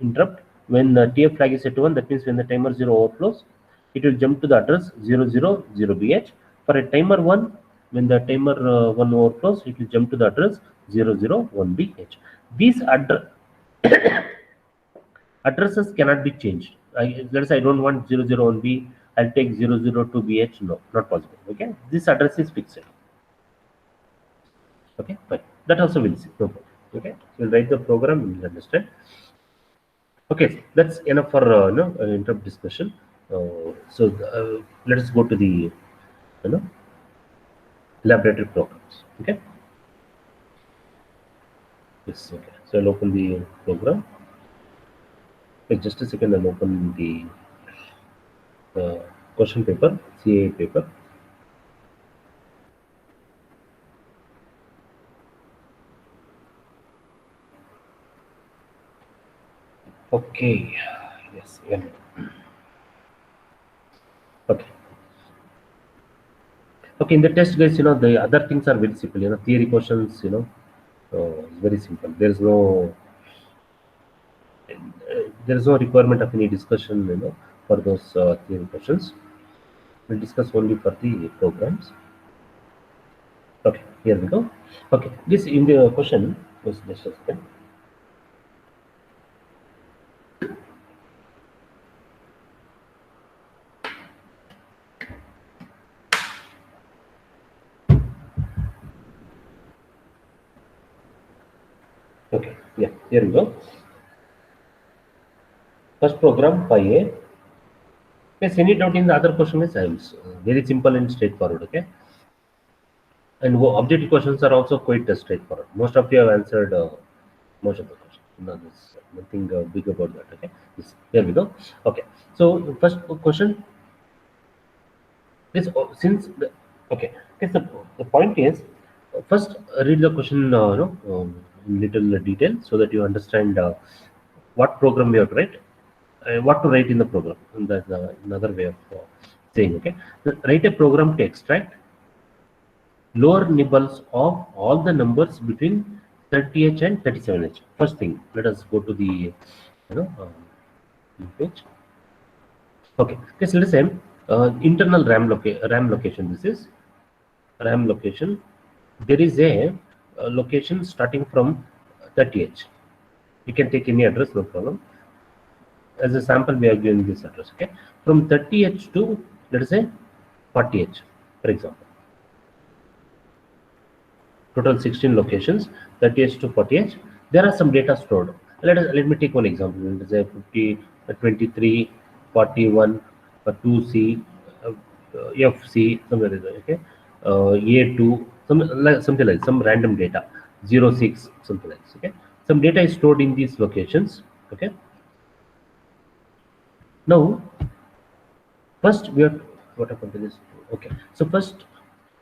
interrupt, when the TF flag is set to 1, that means when the timer 0 overflows, it will jump to the address 000BH. For a timer 1, when the timer 1 overflows, it will jump to the address 001BH. These addresses cannot be changed. Let's say I don't want 001B, I'll take 002BH. No, not possible. Okay, this address is fixed. Okay, fine. That also we'll see. No problem. Okay, we'll write the program, we'll understand. Okay, that's enough for interrupt discussion. Let us go to the laboratory programs. Okay. Yes. Okay. So I'll open the program. Wait just a second. I'll open the question paper, CA paper. Okay. Yes. Yeah. Okay. Okay. In the test, guys, the other things are very simple. Theory questions. It's very simple. There is no requirement of any discussion. For those theory questions, we'll discuss only for the programs. Okay. Here we go. Okay. This in the question was just a second. Okay, yeah, here we go. First program pi a. Yes, any doubt in the other question is very simple and straightforward. Okay, and objective questions are also quite straightforward. Most of you have answered most of the questions. No, there's nothing big about that. Okay, yes, here we go. Okay, so first question. This okay. Okay, so the point is first read the question in little detail so that you understand what program we have to write, what to write in the program. And that's another way of saying. Okay, write a program to extract lower nibbles of all the numbers between 30H and 37H. First thing, let us go to the page. Okay, so let's say internal RAM location. This is RAM location. There is a location starting from 30H. You can take any address, no problem. As a sample, we are given this address. Okay, from 30H to, let us say, 40H, for example. Total 16 locations, 30H to 40H. There are some data stored. Let me take one example. Let us say 50, 23, 41, 2C, FC, something like that. Okay, A2, something like some random data, 06, something like this. Okay, some data is stored in these locations. Okay. Now, first we have what happened to this? Okay, so first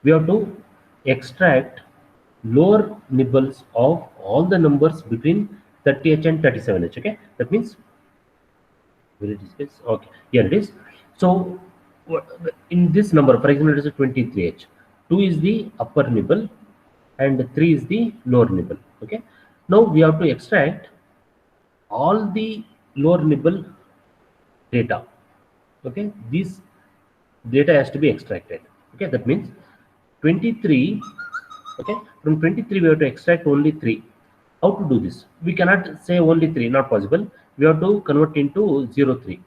we have to extract lower nibbles of all the numbers between 30h and 37h. Okay, that means where it is, okay, here it is. So in this number, for example, it is a 23h. 2 is the upper nibble and 3 is the lower nibble. Okay, now we have to extract all the lower nibble data. Okay, this data has to be extracted. Okay, that means 23. Okay, from 23 we have to extract only 3. How to do this? We cannot say only 3, not possible. We have to convert into 0 3.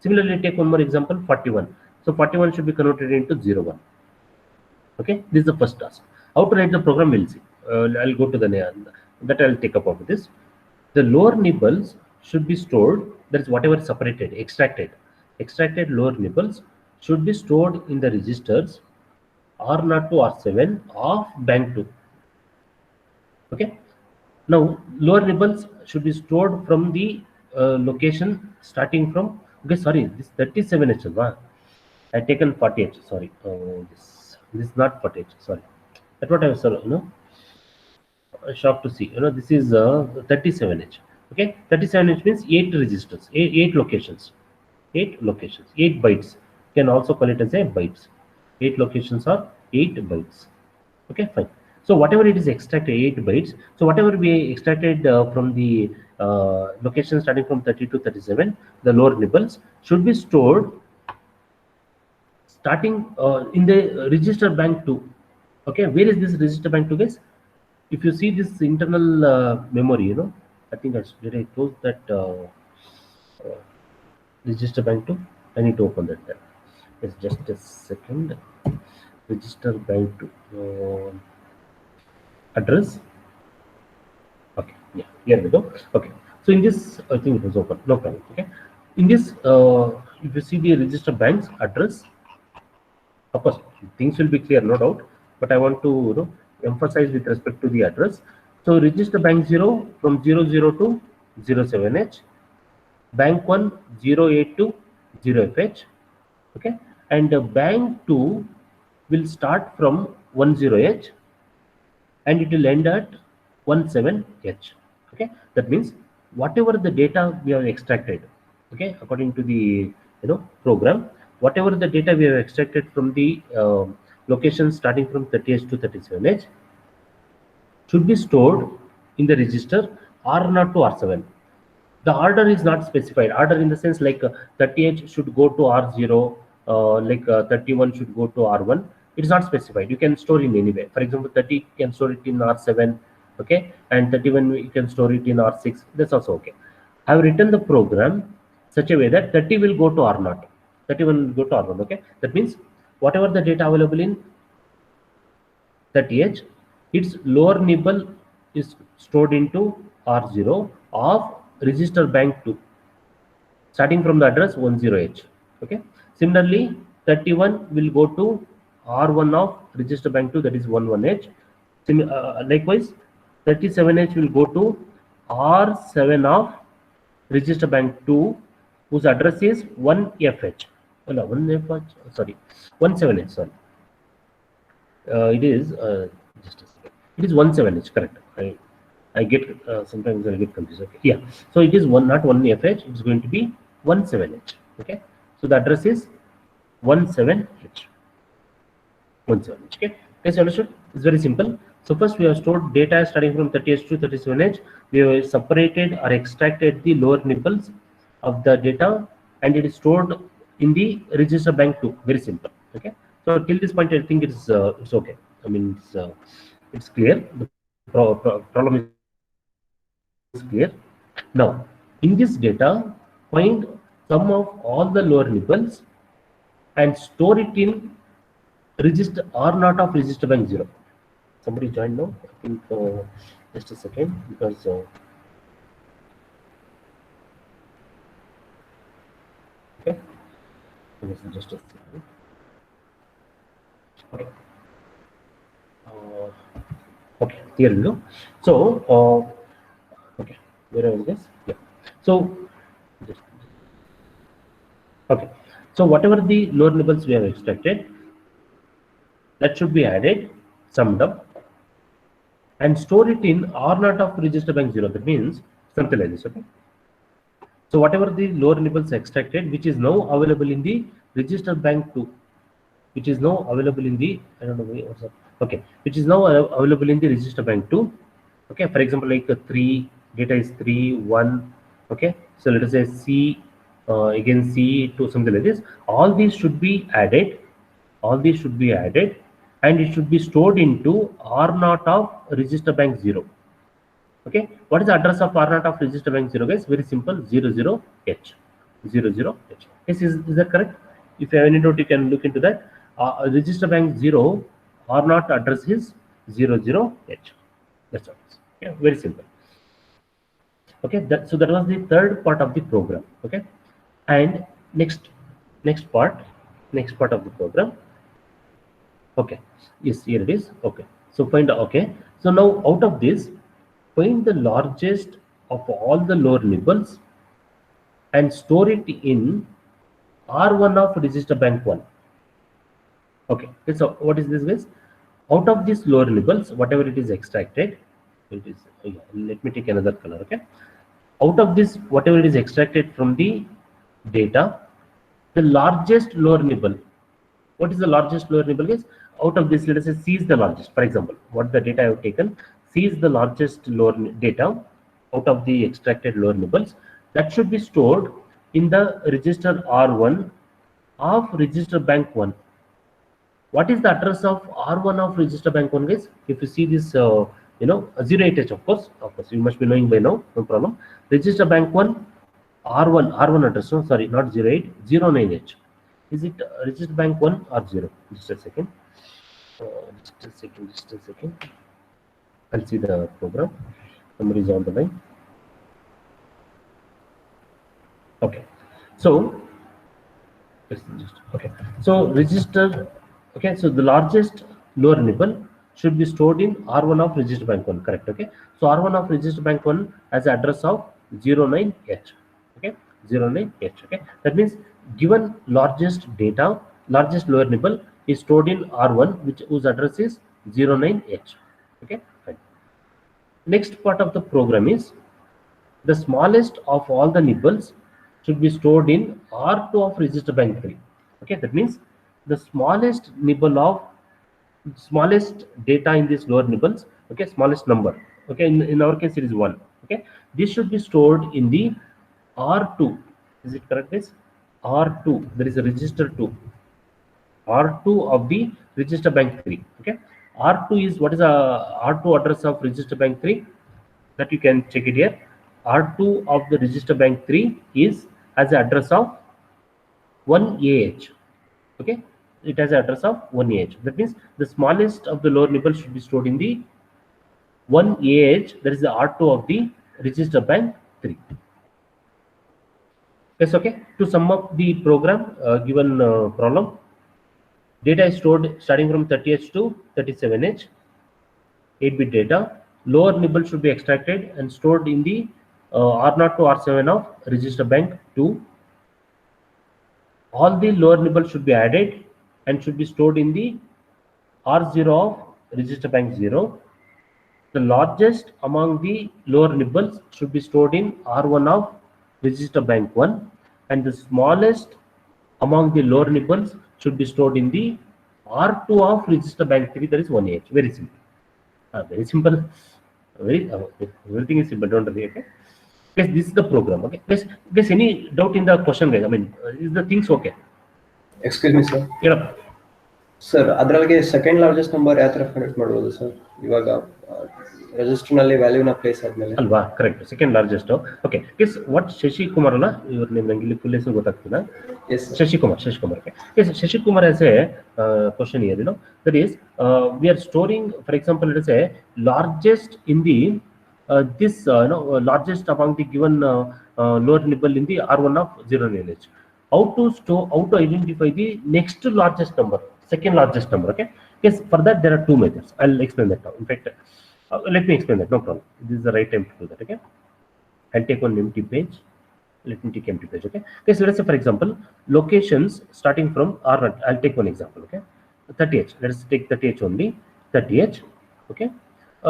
Similarly, take one more example, 41. So 41 should be converted into 0 1. Okay, this is the first task. How to write the program, we'll see. I'll go to the that I'll take up of this. The lower nibbles should be stored, that is whatever separated, extracted lower nibbles should be stored in the registers R0 to R7 of bank 2. Okay, now lower nibbles should be stored from the location starting from, okay, sorry, this 37h. I taken 40h, sorry. This is not 40h, sorry. That's what I was, shocked to see. This is 37h. Okay, 37h means 8 registers, 8 locations, 8 bytes. You can also call it as a bytes. 8 locations are 8 bytes. Okay, fine. So whatever it is extracted, 8 bytes. So whatever we extracted from the location starting from 30 to 37, the lower nibbles should be stored starting in the register bank 2. Okay, where is this register bank 2, guys? If you see this internal memory, I think did I close that register bank 2? I need to open that. It's just a second. Register bank 2 address. Okay, yeah, here we go. Okay, so in this, I think it was open, no problem. Okay, in this, if you see the register bank's address, of course things will be clear, no doubt, but I want to emphasize with respect to the address. So register bank 0 from 00 to 07h, bank 1 08 to 0fh. Okay, and bank 2 will start from 10h and it will end at 17h. Okay, that means whatever the data we have extracted, okay, according to the program, whatever the data we have extracted from the location starting from 30h to 37h should be stored in the register R0 to R7. The order is not specified. Order in the sense like 38 should go to R0, 31 should go to R1. It is not specified. You can store in any way. For example, 30 you can store it in R7, okay, and 31 you can store it in R6. That's also okay. I have written the program such a way that 30 will go to R0, 31 will go to R1. Okay, that means whatever the data available in 30h, its lower nibble is stored into R0 of register bank 2 starting from the address 10h. Okay, similarly 31 will go to R1 of register bank 2, that is 11h. Likewise 37h will go to R7 of register bank 2 whose address is 1fh. No, 1fh, sorry, 17h, sorry. It is just a second. It is 17h, correct. I get sometimes I get confused. Okay, yeah. So it is not 1fh. It's going to be 17h. Okay. So the address is 17h. 17h. Okay. Guys, understood? It's very simple. So first we have stored data starting from 30h to 37h. We have separated or extracted the lower nibbles of the data, and it is stored in the register bank 2. Very simple. Okay. So till this point, I think it's okay. I mean, it's clear. The problem is clear. Now, in this data, find sum of all the lower nibbles and store it in register R0 of register bank 0. Somebody joined now? I think just a second, because okay, just a second. Okay. Okay, here we go. So, okay, where is this? Yeah. So, okay. So whatever the lower nibbles we have extracted, that should be added, summed up. and store it in R0 of register bank 0. That means something like this. Okay. So whatever the lower nibbles extracted, which is now available in the register bank 2, which is now available in the, I don't know what's that. Okay, which is now available in the register bank 2. Okay, for example, like 3 data is 3 1. Okay, so let us say C, again C2, something like this. All these should be added, and it should be stored into R0 of register bank 0. Okay, what is the address of R0 of register bank 0, guys? Very simple, 00H. 00H. Yes, is that correct? If you have any doubt, you can look into that. Register bank 0 R0 address is 00H. That's all. Yeah, very simple. Okay, so that was the third part of the program. Okay, and next part of the program. Okay, yes, here it is. Okay, so find, okay, so now out of this, find the largest of all the lower nibbles and store it in R1 of register bank 1. Okay, so what is this, guys? Out of these lower nibbles, whatever it is extracted, it is, yeah, let me take another color. Okay, out of this, whatever it is extracted from the data, the largest lower nibble. What is the largest lower nibble, guys? Out of this, let us say C is the largest. For example, what the data I have taken, C is the largest lower data out of the extracted lower nibbles. That should be stored in the register R1 of register bank 1. What is the address of R1 of register bank 1, guys? If you see this, 08H, of course, you must be knowing by now, no problem. Register bank 1, R1 address, no, sorry, not 08, 09H. Is it register bank 1 or 0? Just a second. Just a second. I'll see the program. Somebody is on the line. Okay. So, okay. So register. Okay. So the largest lower nibble should be stored in R1 of register bank 1. Correct. Okay. So R1 of register bank 1 has the address of 09H. Okay. 09H. Okay. That means given largest lower nibble is stored in R1, whose address is 09H. Okay, fine. Next part of the program is the smallest of all the nibbles should be stored in R2 of register bank 3. Okay, that means the smallest data in these lower nibbles, okay, smallest number. Okay, in our case it is 1. Okay, this should be stored in the R2. Is it correct, guys? R2, there is a register 2. R2 of the register bank 3. Okay, R2 is, what is a R2 address of register bank 3? That you can check it here. R2 of the register bank 3 is has the address of 1AH. Okay, it has an address of 1AH. That means the smallest of the lower nibble should be stored in the 1AH. That is the R2 of the register bank 3. Yes, okay. To sum up the program, given problem, data is stored starting from 30H to 37H, 8-bit data. Lower nibble should be extracted and stored in the R0 to R7 of register bank 2. All the lower nibbles should be added and should be stored in the R0 of register bank 0. The largest among the lower nibbles should be stored in R1 of register bank 1, and the smallest among the lower nibbles should be stored in the R2 of register bank 3, that is 1H. Very simple. Very simple. Everything is simple, don't worry. Okay. Guys, this is the program. Okay. Guys, any doubt in the question, guys? I mean, is the things okay? Excuse me, sir. Yeah. Sir, ಅದರೊಳಗೆ second largest number ಯಾವ ತರ find out ಮಾಡಬಹುದು sir? ಇವಾಗ register ನಲ್ಲಿ value ನ place ಆದ್ಮೇಲೆ ಅಲ್ವಾ? Correct, second largest. Okay, guess what Shashikumar ಅಲ್ಲ, ಇವ್ರ ನೇಮ್ ನಂಗೆ ಇಲ್ಲಿ ಫುಲ್ ಹೆಸರು ಗೊತ್ತಾಗ್ತಿಲ್ಲ. Shashikumar. Okay. Yes, Shashikumaar has a question here. That is, we are storing, for example, let us say largest in the largest among the given lower nibble in the R1 of 0NH. How to identify the next largest number, second largest number? Okay. Yes, for that there are two methods. I'll explain that now. In fact, let me explain that. No problem. This is the right time to do that. Okay. I'll take one empty page. Let me take empty page. Okay. Okay. So let's say, for example, locations starting from R1. I'll take one example. Okay. 30H. Let's take 30H only. 30H. Okay.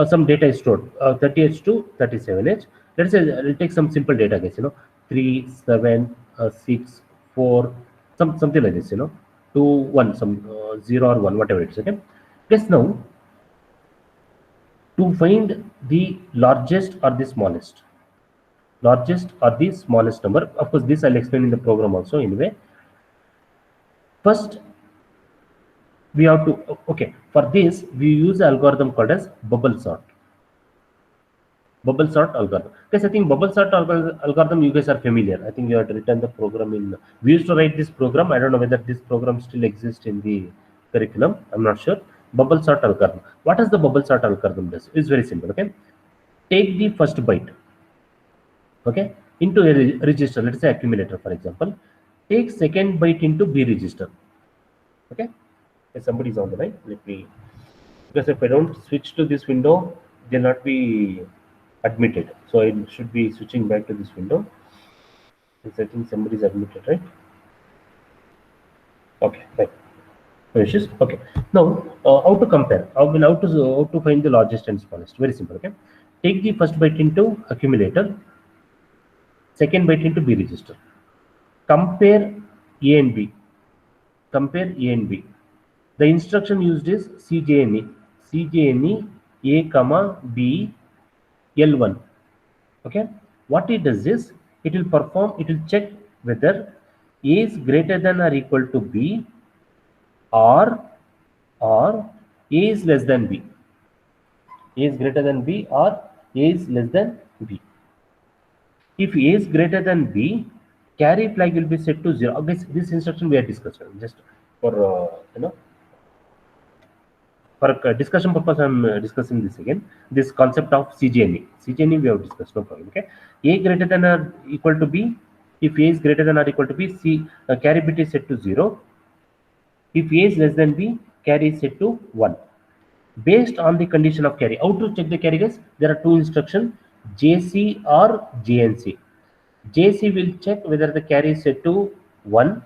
some data is stored, 30H to 37H. Let's say we'll take some simple data, guys, 3, 7, 6, 4, something like this, 2, 1, some 0 or 1, whatever it is. Okay. Guess now, to find the largest or the smallest number, of course, this I'll explain in the program also anyway. First, we have to, okay, for this, we use an algorithm called as bubble sort. Bubble sort algorithm. Guys, I think bubble sort algorithm, you guys are familiar. I think you had written the program in, we used to write this program. I don't know whether this program still exists in the curriculum. I'm not sure. Bubble sort algorithm. What does the bubble sort algorithm does? It's very simple. Okay. Take the first byte, okay, into a register. Let's say accumulator, for example. Take second byte into B register. Okay. If somebody is on the line, let me, because if I don't switch to this window, they'll not be admitted. So I should be switching back to this window. Because I think somebody is admitted, right? Okay, right. No issues. Okay. Now, how to compare? How to find the largest and smallest? Very simple. Okay. Take the first byte into accumulator, second byte into B register. Compare A and B. Compare A and B. The instruction used is CJNE. CJNE A comma B L1. Okay. What it does is it will check whether A is greater than or equal to B or A is less than B. A is greater than B or A is less than B. If A is greater than B, carry flag will be set to 0. This instruction we are discussing just for for discussion purpose. I'm discussing this again. This concept of CJNE. CJNE we have discussed, no problem. Okay. A greater than or equal to B. If A is greater than or equal to B, carry bit is set to 0. If A is less than B, carry is set to 1. Based on the condition of carry. How to check the carry, guys? There are two instructions, JC or JNC. JC will check whether the carry is set to 1.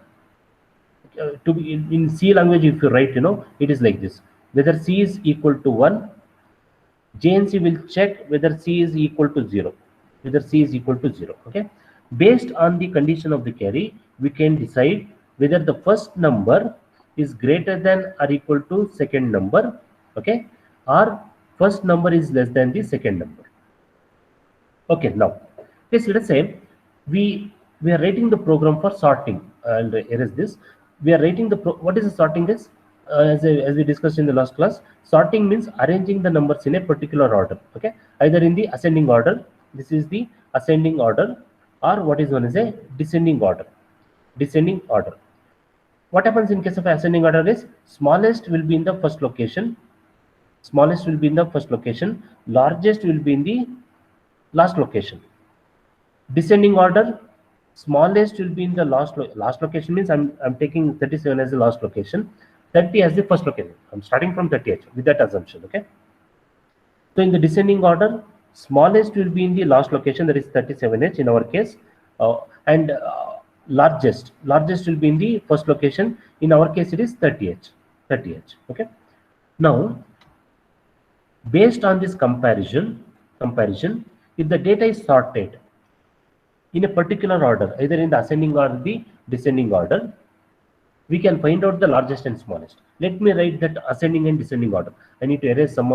In C language, if you write, it is like this. Whether C is equal to 1, JNC will check whether C is equal to 0. Whether C is equal to 0. Okay. Based on the condition of the carry, we can decide whether the first number is greater than or equal to second number, okay, or first number is less than the second number. Okay, now let's say we are writing the program for sorting. I'll erase this. We are writing the what is the sorting is? As we discussed in the last class, sorting means arranging the numbers in a particular order, okay, either in the ascending order. This is the ascending order, or what is known as a descending order. Descending order. What happens in case of ascending order is smallest will be in the first location, smallest will be in the first location, largest will be in the last location. Descending order, smallest will be in the last location, means I'm taking 37 as the last location, 30 as the first location. I'm starting from 30H with that assumption. Okay. So in the descending order, smallest will be in the last location, that is 37H in our case, and largest will be in the first location. In our case, it is 30H. Okay. Now, based on this comparison, if the data is sorted in a particular order, either in the ascending or the descending order, we can find out the largest and smallest. Let me write that ascending and descending order. I need to erase some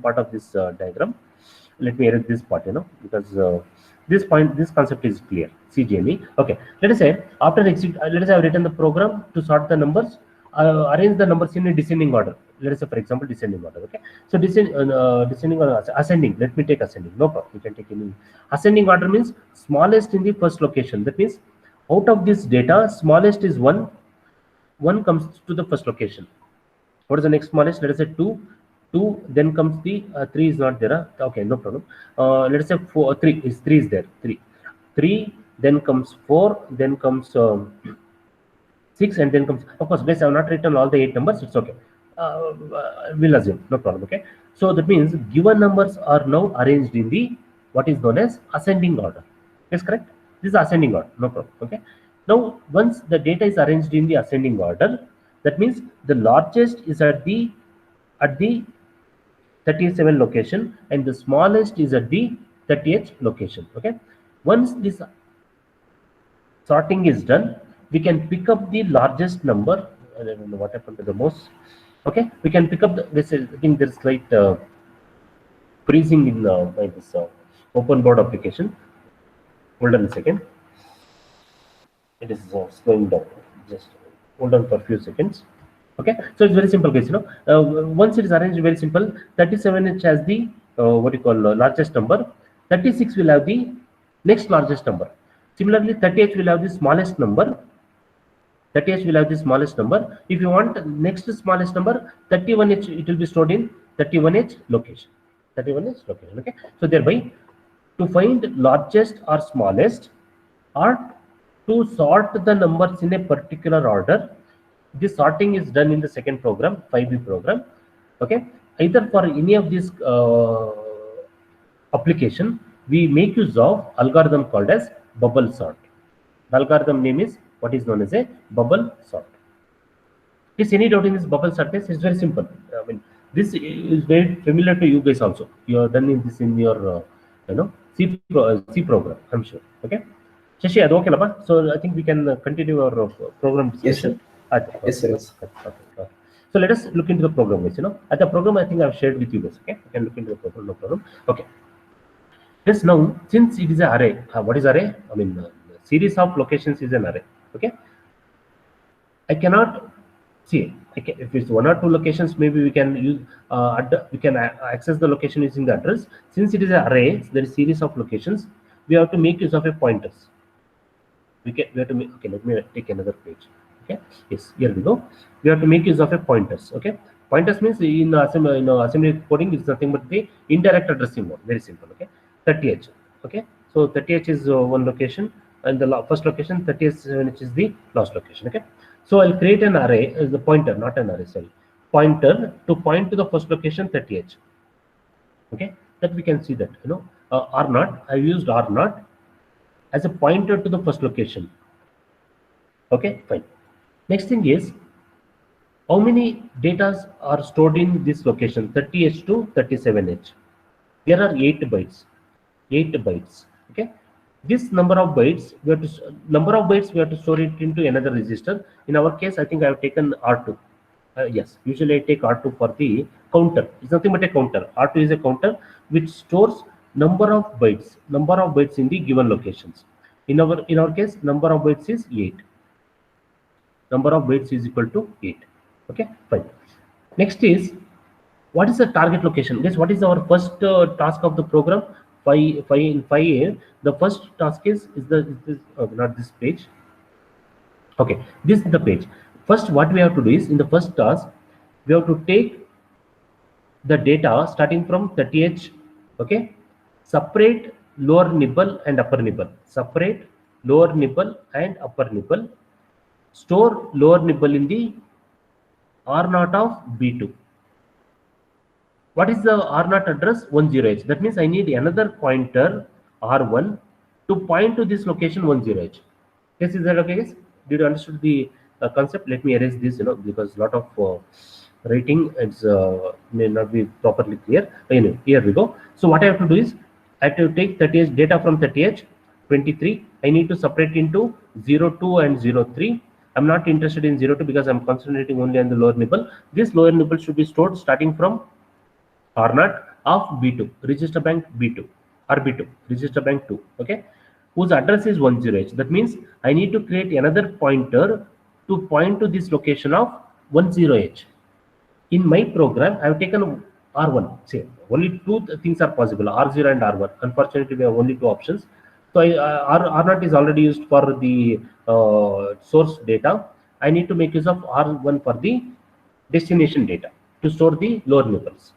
part of this diagram. Let me erase this part, because this concept is clear. CJNE. Okay. Let us say after let us say I've written the program to sort the numbers, arrange the numbers in a descending order. Let us say, for example, descending order. Okay. So descending or ascending. Let me take ascending. No problem. You can take any. Ascending order means smallest in the first location. That means out of this data, smallest is 1. 1 comes to the first location. What is the next smallest? Let us say 2. 2, then comes the 3 is not there. Okay, no problem. Let us say 4, 3 is there. 3, then comes 4, then comes 6, and then comes, of course, guys, I have not written all the 8 numbers. It's okay. We'll assume, no problem. Okay. So that means given numbers are now arranged in the what is known as ascending order. Yes, correct? This is ascending order, no problem. Okay. Now, once the data is arranged in the ascending order, that means the largest is at the 37 location, and the smallest is at the 30th location. Okay, once this sorting is done, we can pick up the largest number. I don't know what happened to the mouse. Okay, we can pick up this is, I think there's slight freezing in by this open board application. Hold on a second. It is slowing down. Just hold on for a few seconds. Okay, so it's very simple case. Once it is arranged, very simple. 37 inch has the what you call largest number. 36 will have the next largest number. Similarly, 38 will have the smallest number. 38 will have the smallest number. If you want next smallest number, 31h, it will be stored in 31h location. 31h location. Okay, so thereby to find largest or smallest, or to sort the numbers in a particular order, this sorting is done in the second program, 5B program. Okay, either for any of these application, we make use of algorithm called as bubble sort. The algorithm name is what is known as a bubble sort. Is any doubt in this bubble sort? It's very simple. I mean, this is very familiar to you guys also. You have done in this in your C program, I'm sure. Okay, Shashi, that's okay, so I think we can continue our program discussion. Yes, sir. Yes. Okay. So let us look into the program, guys. At the program, I think I've shared with you guys. Okay, you can look into the program, no problem. Okay. Yes, now since it is an array, what is array? I mean, series of locations is an array. Okay, I cannot see. If it's one or two locations, maybe we can use we can access the location using the address. Since it is an array, there is series of locations. We have to make use of a pointers. We have to make. Okay, let me take another page. Okay, yes, here we go. We have to make use of a pointers. Okay, pointers means in assembly coding is nothing but the indirect addressing mode. Very simple. Okay, 30h. Okay, so 30h is one location, and the first location, 30h is the last location. Okay, so I'll create an array as the pointer, not an array. Sorry, pointer to point to the first location 30h. Okay, that we can see that R0. I used R0 as a pointer to the first location. Okay, fine. Next thing is, how many data are stored in this location 30h to 37h? There are 8 bytes. 8 bytes. Okay, this number of bytes we have to store it into another register. In our case, I think I have taken R2. Yes, usually I take R2 for the counter. It's nothing but a counter. R2 is a counter which stores number of bytes in the given locations. In our case, number of bytes is 8. Number of bytes is equal to 8. Okay, fine. Next is, what is the target location? Guess what is our first task of the program? 5A. The first task is not this page. Okay, this is the page. First, what we have to do is, in the first task, we have to take the data starting from 30h. Okay, separate lower nibble and upper nibble. Separate lower nibble and upper nibble. Store lower nibble in the R0 of B2. What is the R0 address? 10h. That means I need another pointer R1 to point to this location 10h. Yes, is that okay, guys? Did you understand the concept? Let me erase this, because a lot of writing may not be properly clear. Anyway, here we go. So what I have to do is, I have to take 30h data from 30h, 23. I need to separate into 02 and 03. I'm not interested in 02 because I'm concentrating only on the lower nibble. This lower nibble should be stored starting from R0 of B2, register bank B2, RB2, register bank 2, okay, whose address is 10h. That means I need to create another pointer to point to this location of 10h. In my program, I have taken R1. Say only two things are possible, R0 and R1. Unfortunately, we have only two options. So R0 is already used for the source data. I need to make use of R1 for the destination data to store the lower nibbles.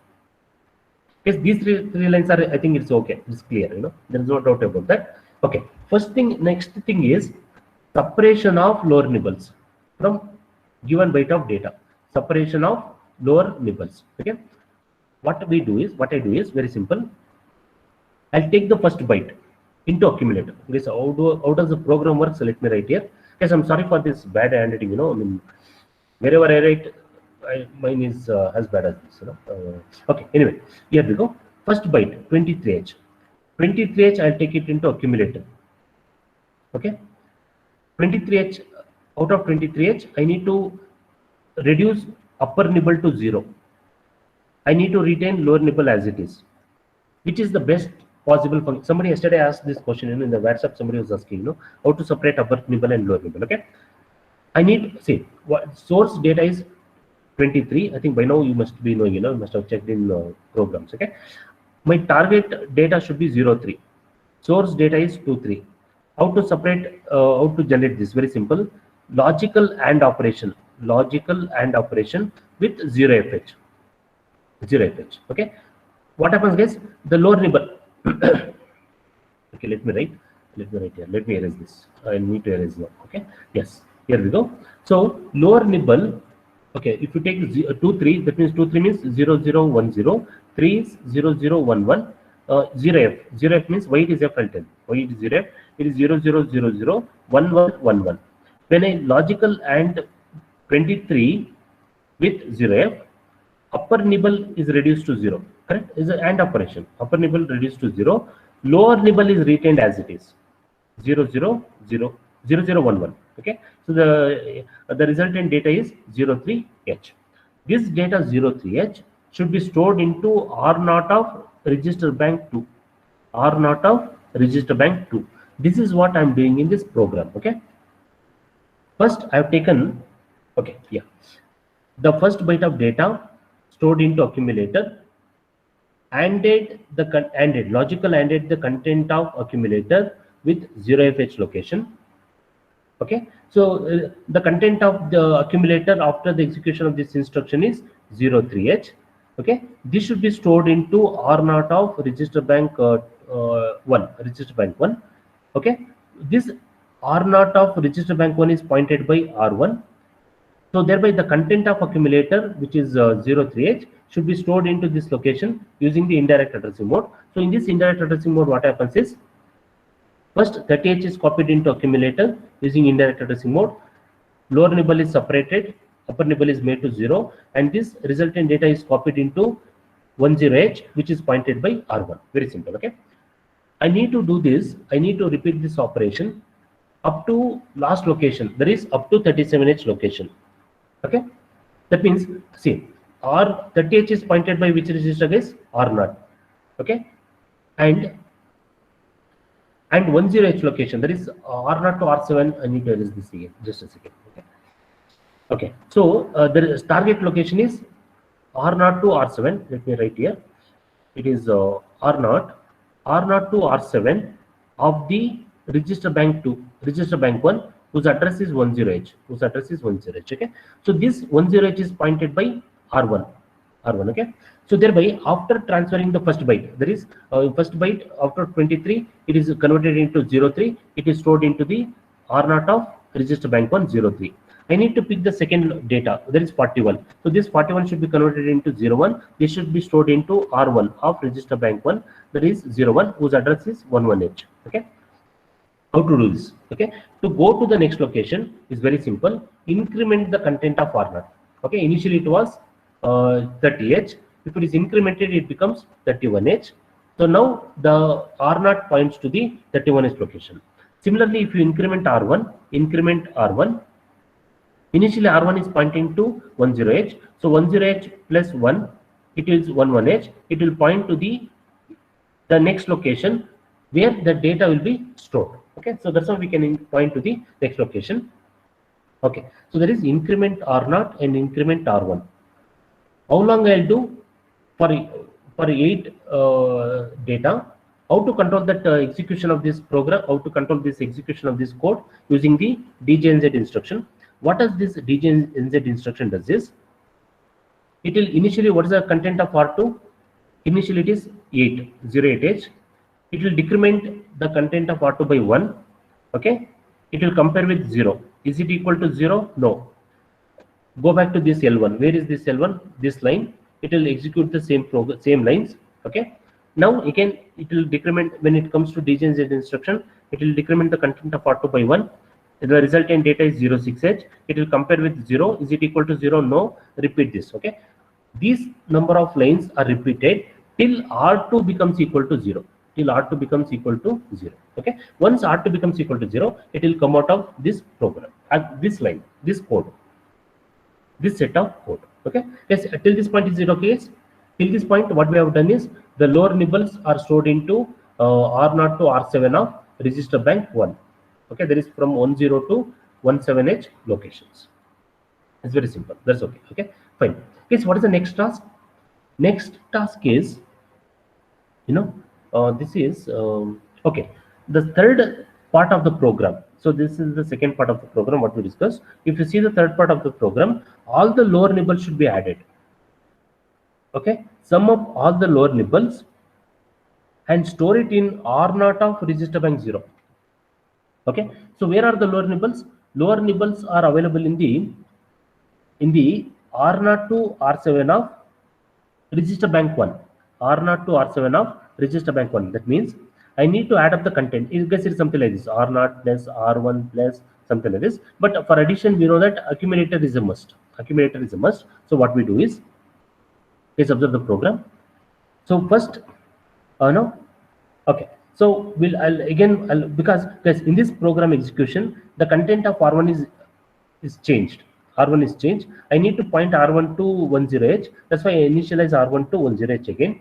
Yes, these three lines are, I think it's okay. It's clear, there is no doubt about that. Okay, next thing is separation of lower nibbles from given byte of data. Separation of lower nibbles. Okay, what I do is very simple. I'll take the first byte into accumulator. This how does the program work? So let me write here. Yes, I'm sorry for this bad handwriting. I mean, wherever I write, mine is as bad as this, you know. Okay, anyway, here we go. First byte 23H. 23H, I'll take it into accumulator. Okay, 23H, out of 23H, I need to reduce upper nibble to 0. I need to retain lower nibble as it is. Which is the best possible function? Somebody yesterday asked this question, you know, in the WhatsApp. Somebody was asking, you know, how to separate upper nibble and lower nibble. Okay, I need, see, what source data is 23. I think by now you must be knowing, you know, you must have checked in programs. Okay, my target data should be 03. Source data is 23. How to separate? How to generate this? Very simple. Logical AND operation. Logical AND operation with 0fh. 0fh. Okay. What happens, guys? The lower nibble. Okay, let me write here. Let me erase this. I need to erase now. Okay. Yes. Here we go. So lower nibble. Okay. If you take 2 3, that means 2 3 means 0 0 1 0. 3 is 0 0 1 1. 0f. 0f means why it is f, I'll tell. Why it is 0f? It is 0 0 0 0 1 1 1 1. When I logical AND 23 with 0f, upper nibble is reduced to 0. Correct? Is an AND operation. Upper nibble reduced to 0. Lower nibble is retained as it is. 0 0 0 0 0 1 1. Okay. So the resultant data is 03H. This data 03H should be stored into R0 of register bank 2. R0 of register bank 2. This is what I'm doing in this program. Okay. First, I've taken, okay, yeah, the first byte of data stored into accumulator, logical ANDed the content of accumulator with 0fh location. Okay, so the content of the accumulator after the execution of this instruction is 03H. Okay, this should be stored into R0 of register bank 1. Register bank 1. Okay, this R0 of register bank 1 is pointed by R1. So thereby the content of accumulator, which is 03H, should be stored into this location using the indirect addressing mode. So in this indirect addressing mode, what happens is, first 30H is copied into accumulator using indirect addressing mode. Lower nibble is separated, upper nibble is made to 0, and this resultant data is copied into 10H, which is pointed by R1. Very simple. Okay, I need to do this. I need to repeat this operation up to last location, that is up to 37H location. Okay, that means, see, R30H is pointed by which register, guys? R0. Okay, and 10H location, that is R0 to R7. I need to erase this again, just a second. Okay, okay, so the target location is R0 to R7. Let me write here. It is R0 to R7 of the register bank 2, register bank 1, whose address is 10H. Whose address is 10H. Okay, so this 10H is pointed by R1. Okay, so thereby after transferring the first byte, that is first byte after 23, it is converted into 03. It is stored into the R0 of register bank 1 03. I need to pick the second data, that is 41. So this 41 should be converted into 01. This should be stored into R1 of register bank 1, that is 01, whose address is 11H. Okay, how to do this? Okay, to go to the next location is very simple. Increment the content of R0. Okay, initially it was 30H. If it is incremented, it becomes 31H. So now the R0 points to the 31H location. Similarly, if you increment R1, initially R1 is pointing to 10H. So 10H plus 1, it is 11H. It will point to the next location where the data will be stored. Okay, so that's how we can point to the next location. Okay, so there is increment R0 and increment R1. How long I'll do for 8 data? How to control that execution of this program? How to control this execution of this code using the DJNZ instruction? What does this DJNZ instruction does is, it will initially, what is the content of R2? Initially it is 08H. It will decrement the content of R2 by 1. Okay, it will compare with 0. Is it equal to 0? No. Go back to this L1. Where is this L1? This line. It will execute the same lines. Okay. Now again, it will decrement when it comes to DJNZ instruction. It will decrement the content of R2 by 1, the resultant data is 06H, it will compare with 0. Is it equal to 0? No. Repeat this. Okay. These number of lines are repeated till R2 becomes equal to 0. Till R2 becomes equal to 0. Okay. Once R2 becomes equal to 0, it will come out of this program, this line, this code, this set of code. Okay. Yes. Till this point is it okay? Yes. Till this point, what we have done is the lower nibbles are stored into R0 to R7 of register bank 1. Okay. That is from 10 to 17H locations. It's very simple. That's okay. Okay. Fine. Okay. So what is the next task? Next task is, this is okay. The third part of the program. So this is the second part of the program what we discussed. If you see the third part of the program, all the lower nibbles should be added. Okay, sum up all the lower nibbles and store it in R0 of register bank 0. Okay, so where are the lower nibbles? Lower nibbles are available in the R0 to R7 of register bank 1. R0 to R7 of register bank 1. That means I need to add up the content. I guess it's something like this: R0 plus R1 plus something like this. But for addition, we know that accumulator is a must. Accumulator is a must. So what we do is, please observe the program. So first, no, okay. So because in this program execution, the content of R1 is changed. R1 is changed. I need to point R1 to 10H. That's why I initialize R1 to 10H again.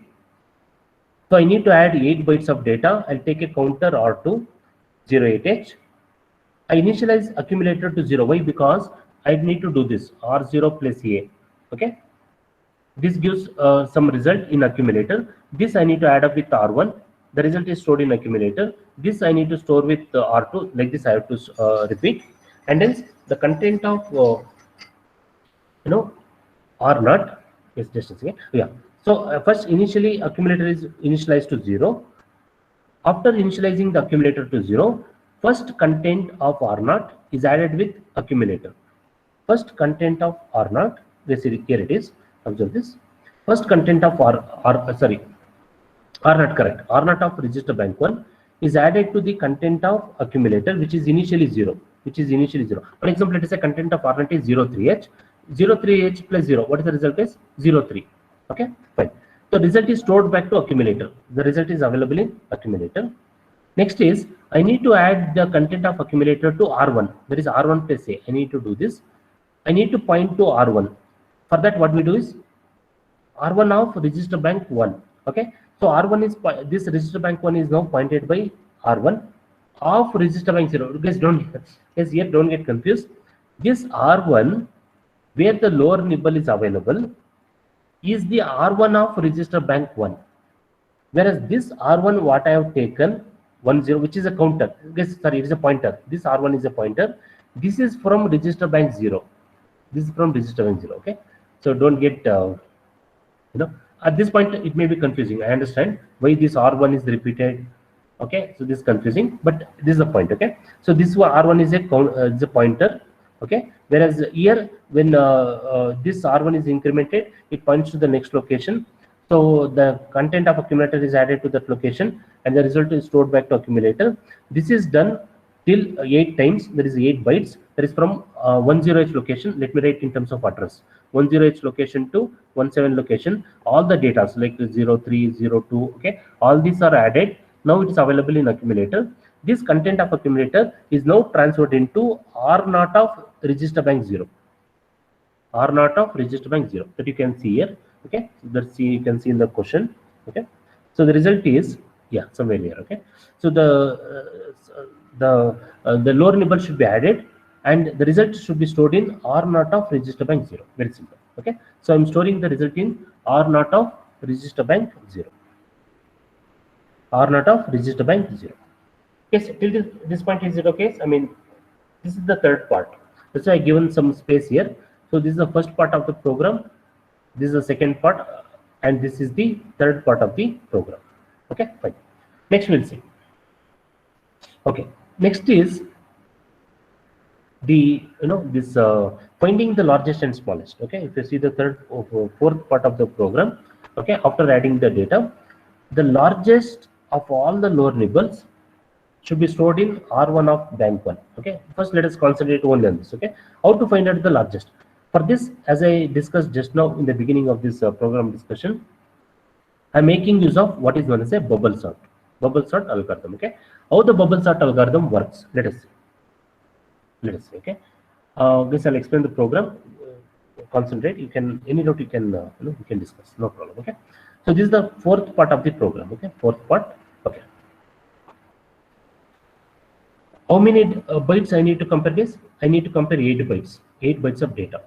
So I need to add 8 bytes of data. I'll take a counter R2 08H. I initialize accumulator to 0. Why? Because I need to do this R0 plus A. Okay. This gives some result in accumulator. This I need to add up with R1. The result is stored in accumulator. This I need to store with R2. Like this I have to repeat. And then the content of R0 is just a second. Yeah. So first initially accumulator is initialized to 0. After initializing the accumulator to 0, first content of R0 is added with accumulator. First content of R0. Here it is. Observe this. First content of R0 correct. R0 of register bank 1 is added to the content of accumulator, which is initially 0. For example, let us say content of R0 is 03H. 03H plus 0. What is the result is? 03. Okay, fine. So result is stored back to accumulator. The result is available in accumulator. Next is I need to add the content of accumulator to R1. There is R1 plus A. I need to do this. I need to point to R1. For that, what we do is R1 of register bank 1. Okay, so R1 is this register bank 1 is now pointed by R1 of register bank 0. Guys, don't get confused. This R1 where the lower nibble is available is the R1 of register bank 1. Whereas this R1 what I have taken 10, which is a counter. Guys, sorry, it is a pointer. This R1 is a pointer. This is from register bank 0. This is from register bank 0. Okay. So don't get, at this point it may be confusing. I understand why this R1 is repeated. Okay, so this is confusing, but this is the point. Okay, so this R1 is a pointer. Okay, whereas here when this R1 is incremented, it points to the next location. So the content of accumulator is added to that location, and the result is stored back to accumulator. This is done till 8 times. There is 8 bytes. That is from 10H location. Let me write in terms of address. 10H location to 17 location. All the data like 03, 02. Okay, all these are added. Now it is available in accumulator. This content of accumulator is now transferred into R0 of register bank 0. R0 of register bank 0 that you can see here. Okay, let's see, you can see in the question. Okay, so the result is somewhere here. Okay, so the lower nibble should be added and the result should be stored in R0 of register bank 0. Very simple. Okay, so I'm storing the result in R0 of register bank 0. R0 of register bank 0. Yes, till this point is it okay? I mean, this is the third part. That's why I given some space here. So this is the first part of the program. This is the second part, and this is the third part of the program. Okay, fine. Next we'll see. Okay, next is the this finding the largest and smallest. Okay, if you see the fourth part of the program. Okay, after adding the data, the largest of all the lower nibbles should be stored in R1 of bank 1. Okay, first let us concentrate only on this. Okay, how to find out the largest? For this, as I discussed just now in the beginning of this program discussion, I'm making use of what is known as a bubble sort algorithm. Okay, how the bubble sort algorithm works? Let us see. Okay, guys, I'll explain the program. Concentrate. You can any doubt you can you can discuss. No problem. Okay, so this is the fourth part of the program. Okay, fourth part. Okay. How many bytes I need to compare this? I need to compare 8 bytes. 8 bytes of data.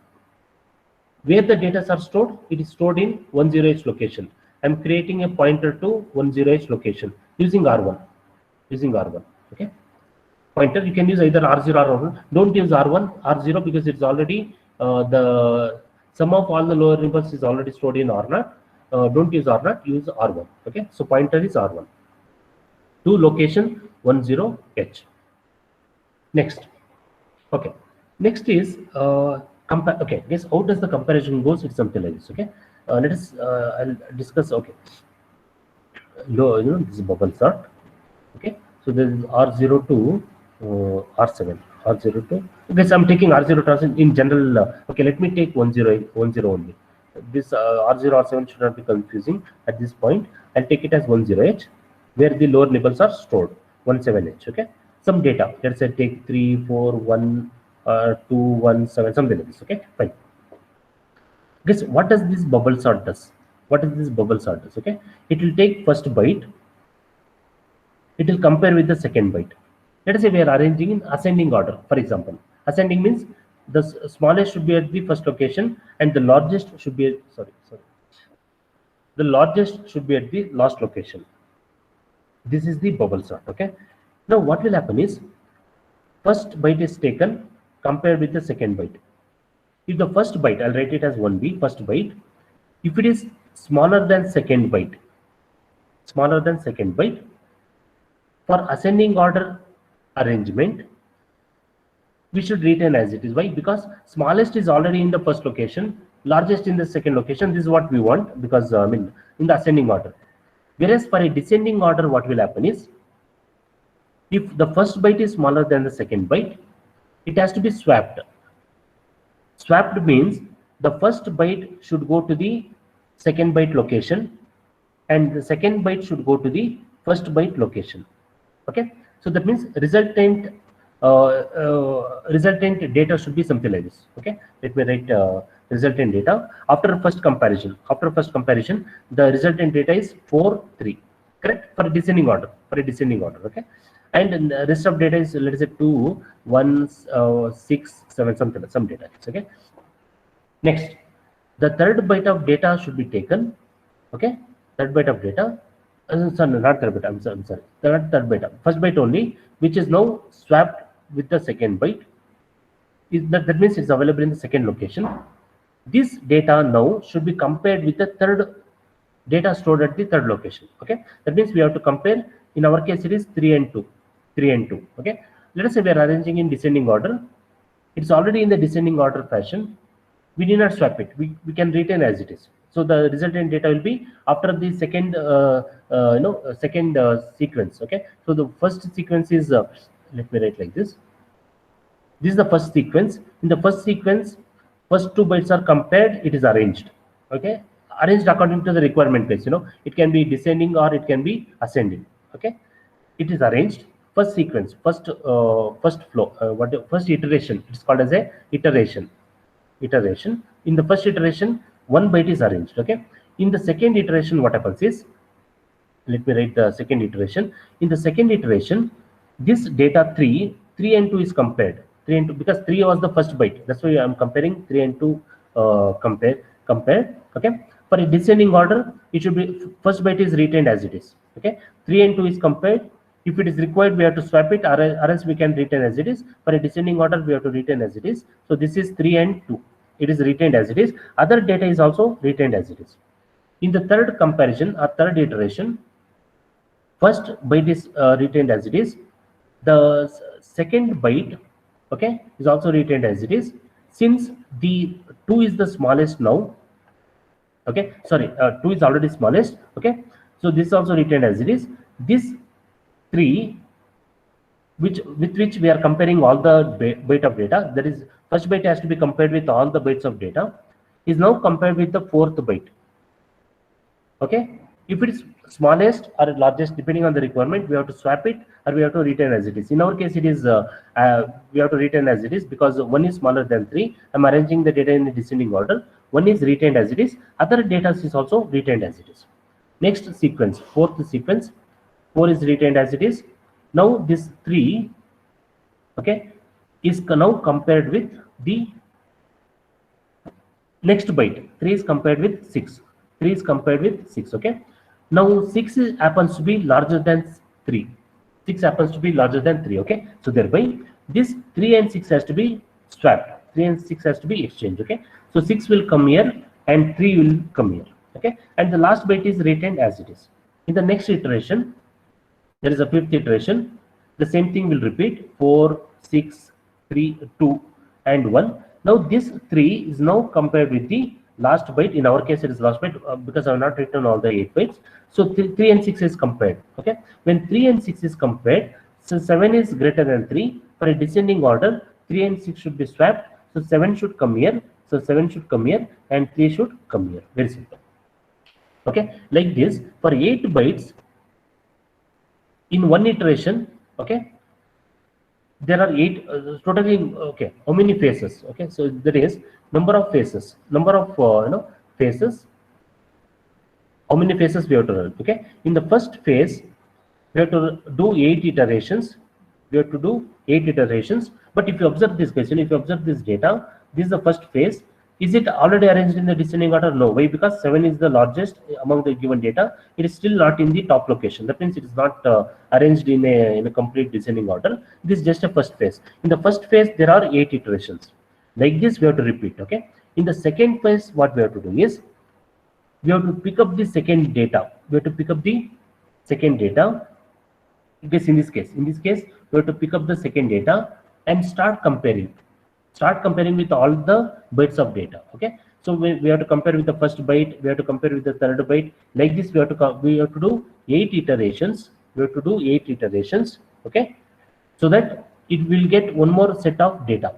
Where the data are stored? It is stored in 10H location. I'm creating a pointer to 10H location using R1. Okay. Pointer, you can use either R0 or R1. Don't use R0 because it's already the sum of all the lower nibbles is already stored in R0. Don't use R0, use R1. Okay. So pointer is R1 to location 10H. Next. Okay. Next is compare. Okay. Guess how does the comparison goes? It's something like this. Okay. Let us. I'll discuss. Okay. This is bubble sort. Okay. So there is R0 to R7. R0 to. Guess I'm taking R0 to in general. Okay. Let me take 10 only. This R0 R7 should not be confusing at this point. I'll take it as 10H, where the lower nibbles are stored. 17H. Okay. Some data, let's say take 3, 4, 1, 2, 1, 7, something like this. Okay, fine. Guess what does this bubble sort does? Okay, it will take first byte, it will compare with the second byte. Let us say we are arranging in ascending order. For example, ascending means the smallest should be at the first location and the largest should be the largest should be at the last location. This is the bubble sort. Okay. Now what will happen is, first byte is taken compared with the second byte. If the first byte, I'll write it as 1B, first byte, if it is smaller than second byte, for ascending order arrangement, we should retain as it is. Why? Because smallest is already in the first location, largest in the second location. This is what we want because in the ascending order. Whereas for a descending order, what will happen is, if the first byte is smaller than the second byte, it has to be swapped. Swapped means the first byte should go to the second byte location and the second byte should go to the first byte location. Okay, so that means resultant data should be something like this. Okay, let me write resultant data after first comparison. The resultant data is 4, 3. Correct, for a descending order. Okay. And the rest of data is, let us say 2, 1, 6, 7, something, some data. Okay. Next, the third byte of data should be taken. Okay, third byte of data. Sorry, not third byte. I'm sorry. Third byte. First byte only, which is now swapped with the second byte. That means it's available in the second location. This data now should be compared with the third data stored at the third location. Okay, that means we have to compare. In our case, it is 3 and 2. Okay, let us say we are arranging in descending order. It's already in the descending order fashion. We need not swap it. We can retain as it is. So the resultant data will be after the second sequence. Okay, so the first sequence is let me write like this. This is the first sequence. In the first sequence, first 2 bytes are compared. It is arranged. Okay, arranged according to the requirement place. It can be descending or it can be ascending. Okay, it is arranged. First sequence, first flow, first iteration. It's called as a iteration. In the first iteration, 1 byte is arranged. Okay. In the second iteration, what happens is, let me write the second iteration. In the second iteration, this data 3 and 2 is compared. 3 and 2 because 3 was the first byte. That's why I am comparing 3 and 2 compared. Okay. For a descending order, it should be first byte is retained as it is. Okay. 3 and 2 is compared. If it is required, we have to swap it, or else we can retain as it is. For a descending order, we have to retain as it is. So this is 3 and 2. It is retained as it is. Other data is also retained as it is. In the third comparison or third iteration, first byte is retained as it is. The second byte, okay, is also retained as it is. Since the 2 is the smallest now, okay, sorry, 2 is already smallest. Okay, so this is also retained as it is. This 3 with which we are comparing all the byte of data. That is, first byte has to be compared with all the bytes of data, is now compared with the fourth byte. Okay, if it is smallest or largest depending on the requirement, we have to swap it or we have to retain as it is. In our case, it is we have to retain as it is because one is smaller than 3. I'm arranging the data in the descending order. One is retained as it is, other data is also retained as it is. Next sequence, fourth sequence, 4 is retained as it is. Now this 3, okay, is now compared with the next byte. 3 is compared with 6. 3 is compared with 6. Okay. Now 6 happens to be larger than 3. 6 happens to be larger than 3. Okay. So thereby this 3 and 6 has to be swapped. 3 and 6 has to be exchanged. Okay. So 6 will come here and 3 will come here. Okay. And the last byte is retained as it is. In the next iteration, there is a fifth iteration. The same thing will repeat: 4, 6, 3, 2, and 1. Now this 3 is now compared with the last byte. In our case, it is last byte because I have not written all the 8 bytes. So 3 and 6 is compared. Okay. When 3 and 6 is compared, so 7 is greater than 3. For a descending order, 3 and 6 should be swapped. So 7 should come here. So 7 should come here, and 3 should come here. Very simple. Okay. Like this, for 8 bytes, in one iteration, okay, there are 8 totally. Okay, how many phases? Okay, so there is number of phases, phases. How many phases we have to run? Okay, in the first phase, we have to do 8 iterations. We have to do 8 iterations. But if you observe this question, if you observe this data, this is the first phase. Is it already arranged in the descending order? No. Why? Because 7 is the largest among the given data. It is still not in the top location. That means it is not arranged in a complete descending order. This is just a first phase. In the first phase, there are 8 iterations. Like this, we have to repeat. Okay. In the second phase, what we have to do is we have to pick up the second data. We have to pick up the second data. Because in this case, we have to pick up the second data and start comparing with all the bytes of data. Okay, so we have to compare with the first byte, we have to compare with the third byte. Like this, we have to do 8 iterations. Okay, so that it will get one more set of data.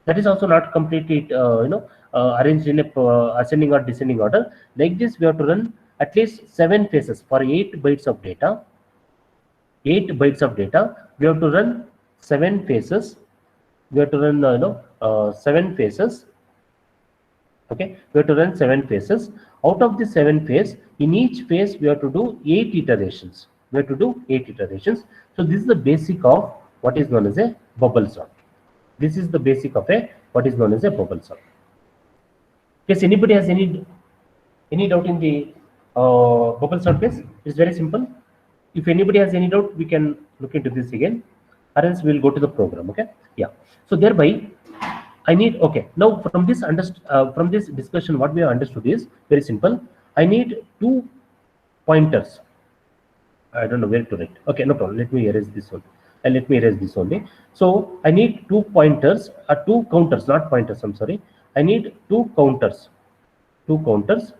That is also not completely arranged in a ascending or descending order. Like this, we have to run at least 7 phases for 8 bytes of data. 8 bytes of data, we have to run 7 phases. We have to run 7 phases. Okay, we have to run 7 phases. Out of the 7 phase, in each phase we have to do 8 iterations. So this is the basic of what is known as a bubble sort. This is the basic of what is known as a bubble sort. Yes, anybody has any doubt in the bubble sort case? It's very simple. If anybody has any doubt, we can look into this again, or else we'll go to the program. Okay, yeah. So thereby, I need, okay, now from this discussion, what we have understood is very simple. I need 2 pointers. I don't know where to write. Okay, no problem. Let me erase this one, and let me erase this only. So I need 2 pointers, 2 counters, not pointers. I'm sorry. I need 2 counters. 2 counters.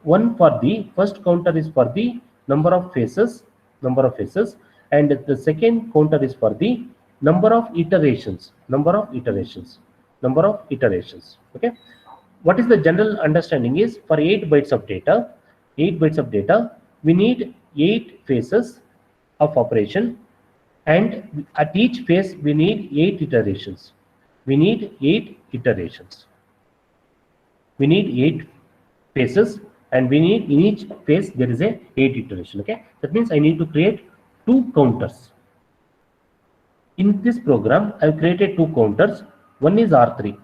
One for the first counter is for the number of phases, and the second counter is for the number of iterations. Okay, what is the general understanding is for 8 bytes of data, we need 8 phases of operation, and at each phase we need 8 iterations. We need 8 phases, and we need in each phase there is a 8 iteration. Okay, that means I need to create 2 counters. In this program, I've created 2 counters. One is R3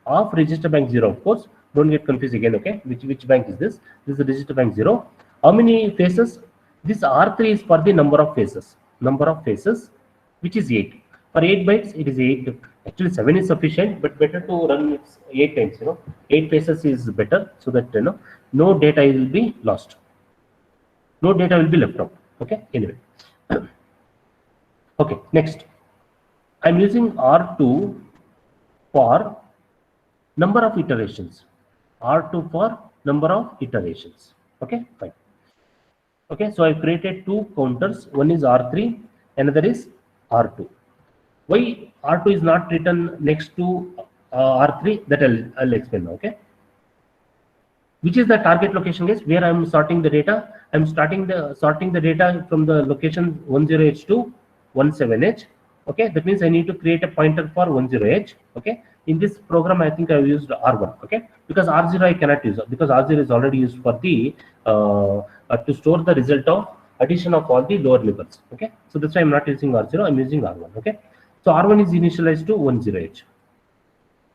of register bank 0. Of course, don't get confused again. Okay, which bank is this? This is register bank 0. How many phases? This R3 is for the number of phases, which is 8. For 8 bytes, it is 8. Actually, 7 is sufficient, but better to run it 8 times. 8 phases is better, so that no data will be lost. No data will be left out. Okay. Anyway. Okay. Next, I'm using R2 for number of iterations. Okay. Fine. Okay, so I've created two counters. One is R3, another is R2. Why R2 is not written next to R3? That I'll explain now. Okay, which is the target location guys, where I'm sorting the data. I'm sorting the data from the location 10H to 17H. Okay, that means I need to create a pointer for 10H. Okay, in this program I think I've used R1. Okay, because R0 I cannot use, because R0 is already used for the to store the result of addition of all the lower levels. Okay, so that's why I'm not using R0, I'm using R1. Okay, so R1 is initialized to 10H.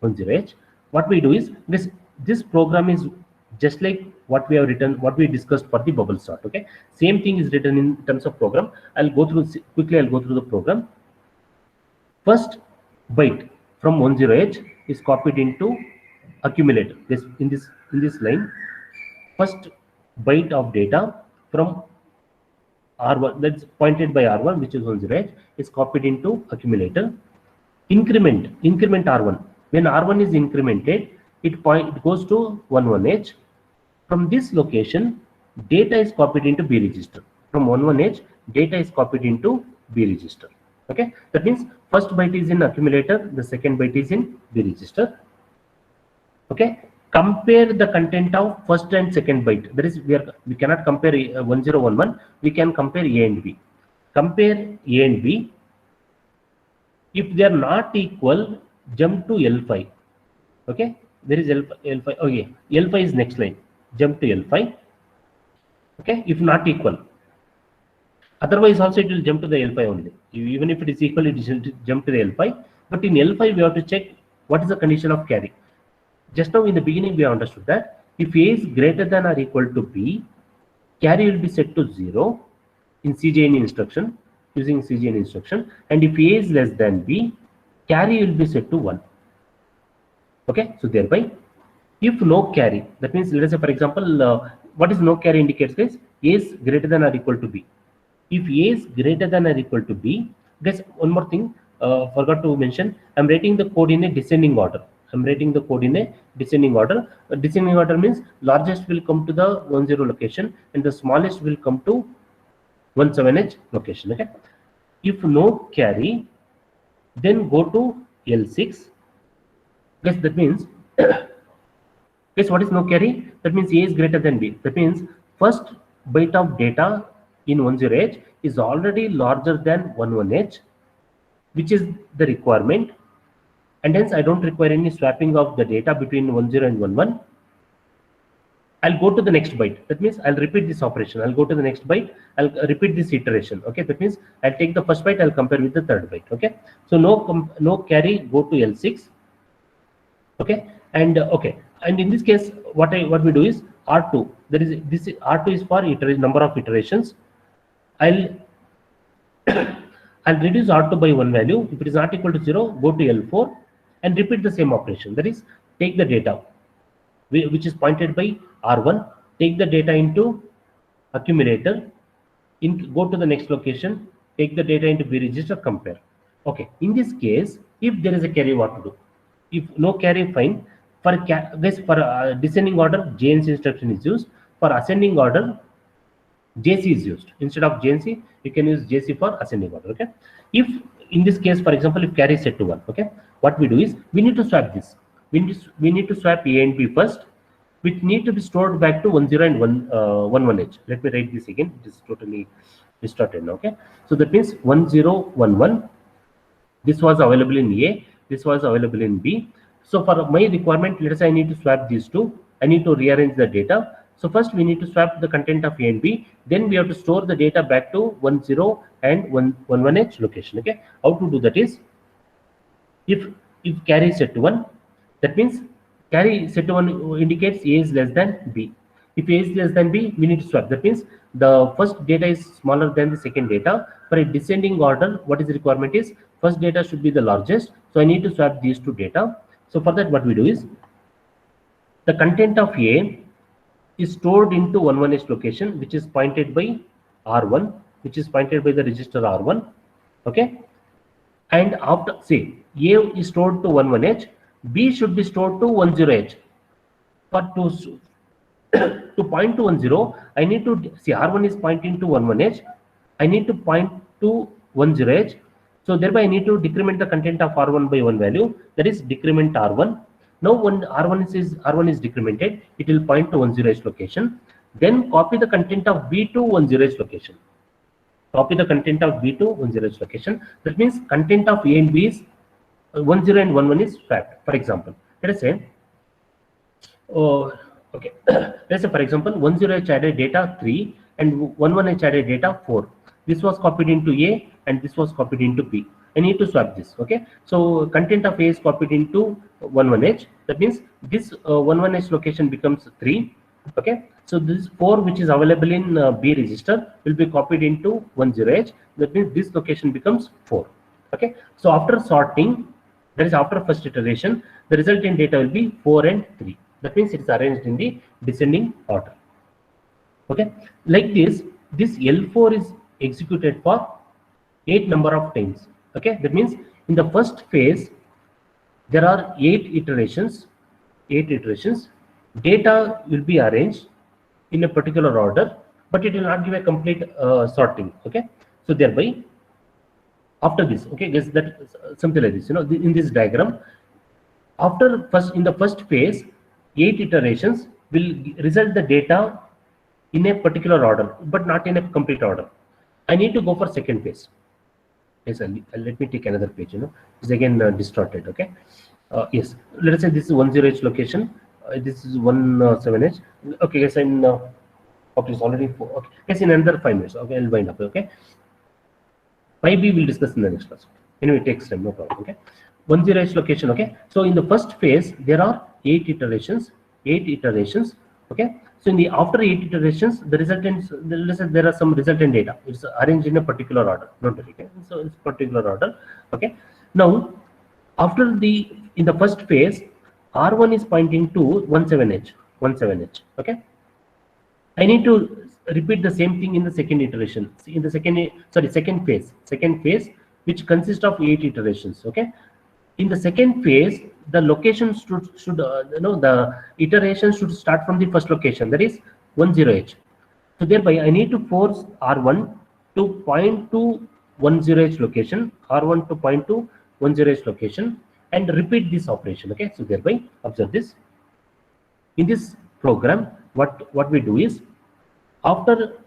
10H. What we do is this program is just like what we have written, what we discussed for the bubble sort. Okay, same thing is written in terms of program. I'll go through quickly. I'll go through the program. First byte from 10H is copied into accumulator. This in this line, first byte of data from R1, that's pointed by R1, which is 10H, is copied into accumulator. Increment R1. When R1 is incremented, it goes to 11H. From this location, data is copied into B register. From 11H, data is copied into B register. Okay, that means first byte is in accumulator, the second byte is in B register. Okay, compare the content of first and second byte. That is, we cannot compare 1011. We can compare A and B. Compare A and B. If they are not equal, jump to L5. Okay, there is L5. Okay, L5 is next line. Jump to L5. Okay, if not equal. Otherwise, also it will jump to the L5 only. Even if it is equal, it will jump to the L5. But in L5, we have to check what is the condition of carry. Just now in the beginning, we have understood that if A is greater than or equal to B, carry will be set to 0 in CJN instruction, using CJN instruction. And if A is less than B, carry will be set to 1. Okay, so thereby, if no carry, that means let us say for example, what is no carry indicates guys? A is greater than or equal to B. If A is greater than or equal to B, guys, one more thing, forgot to mention, I'm writing the code in a descending order. I'm writing the code in a descending order. Descending order means largest will come to the 10 location and the smallest will come to 17H location. Okay. If no carry, then go to L6. Guess that means guess what is no carry? That means A is greater than B. That means first byte of data in 10H is already larger than 11H, which is the requirement. And hence I don't require any swapping of the data between 10 and 11. I'll go to the next byte. That means I'll repeat this operation. I'll go to the next byte. I'll repeat this iteration. Okay. That means I'll take the first byte. I'll compare with the third byte. Okay. So no carry. Go to L6. Okay. And okay. And in this case, what we do is R2. There is this R2 is for number of iterations. I'll reduce R2 by one value. If it is not equal to 0, go to L4 and repeat the same operation. That is, take the data which is pointed by R1, take the data into accumulator, go to the next location, take the data into B register, compare. Okay, in this case, if there is a carry, what to do? If no carry, fine. For descending order, JNC instruction is used. For ascending order, JC is used. Instead of JNC, you can use JC for ascending order. Okay. If in this case, for example, if carry is set to 1, okay, what we do is we need to swap this. We need to swap A and B first, which need to be stored back to 10 and 11H. Let me write this again. It is totally distorted now. Okay. So that means 1011. This was available in A. This was available in B. So for my requirement, let us say I need to swap these two. I need to rearrange the data. So first we need to swap the content of A and B. Then we have to store the data back to 10 and 11H location. Okay. How to do that is, if carry is set to 1, that means carry set to 1 indicates A is less than B. If A is less than B, we need to swap. That means the first data is smaller than the second data. For a descending order, what is the requirement is first data should be the largest. So I need to swap these two data. So for that, what we do is the content of A is stored into 11H location, which is pointed by R1, which is pointed by the register R1. Okay. And after, say, A is stored to 11H, B should be stored to 10H. to point to 1 0, I need to see R1 is pointing to 1 1 edge. I need to point to 1 0 edge. So thereby I need to decrement the content of R1 by 1 value, that is decrement R1. Now when R1 is decremented, it will point to 1 0 edge location. Then copy the content of B2 1 0 edge location. Copy the content of B2 1 0 edge location. That means content of A and B is 1 0 and 1 1 is swapped. For example, let us say, okay, let's say for example 1 0 edge added data 3 and 1 1 edge added data 4. This was copied into A and this was copied into B. I need to swap this. Okay, so content of A is copied into 1 1 edge. That means this 1 1 edge location becomes 3. Okay, so this 4 which is available in B register will be copied into 1 0 edge. That means this location becomes 4. Okay, so after sorting, that is after first iteration, the resultant data will be 4 and 3. That means it is arranged in the descending order. Okay, like this L4 is executed for 8 number of times. Okay, that means in the first phase there are 8 iterations. Data will be arranged in a particular order, but it will not give a complete sorting. Okay, so thereby after this, okay, guess that something like this, in this diagram, in the first phase 8 iterations will result the data in a particular order, but not in a complete order. I need to go for second phase. Yes, let me take another page. It's again distorted. Okay, yes, let us say this is 1 0 edge location. This is 1 7 edge. Okay, yes, I'm okay, it's already 4. Okay, yes, in another 5 minutes. Okay, I'll wind up. Okay, 5B we'll discuss in the next class. Anyway, it takes time, no problem. Okay, 1 0 edge location. Okay, so in the first phase there are 8 iterations. Okay, so in the after 8 iterations, the resultants, there are some resultant data. It's arranged in a particular order. Not very, okay, so it's particular order. Okay, now after in the first phase, R1 is pointing to 1 7 edge. Okay, I need to repeat the same thing in the second iteration. In the second phase, which consists of 8 iterations. Okay, in the second phase, the location should the iteration should start from the first location, that is 1 0 edge. So thereby I need to force R1 to point to 1 0 edge location, and repeat this operation. Okay, so thereby observe this. In this program, what we do is, after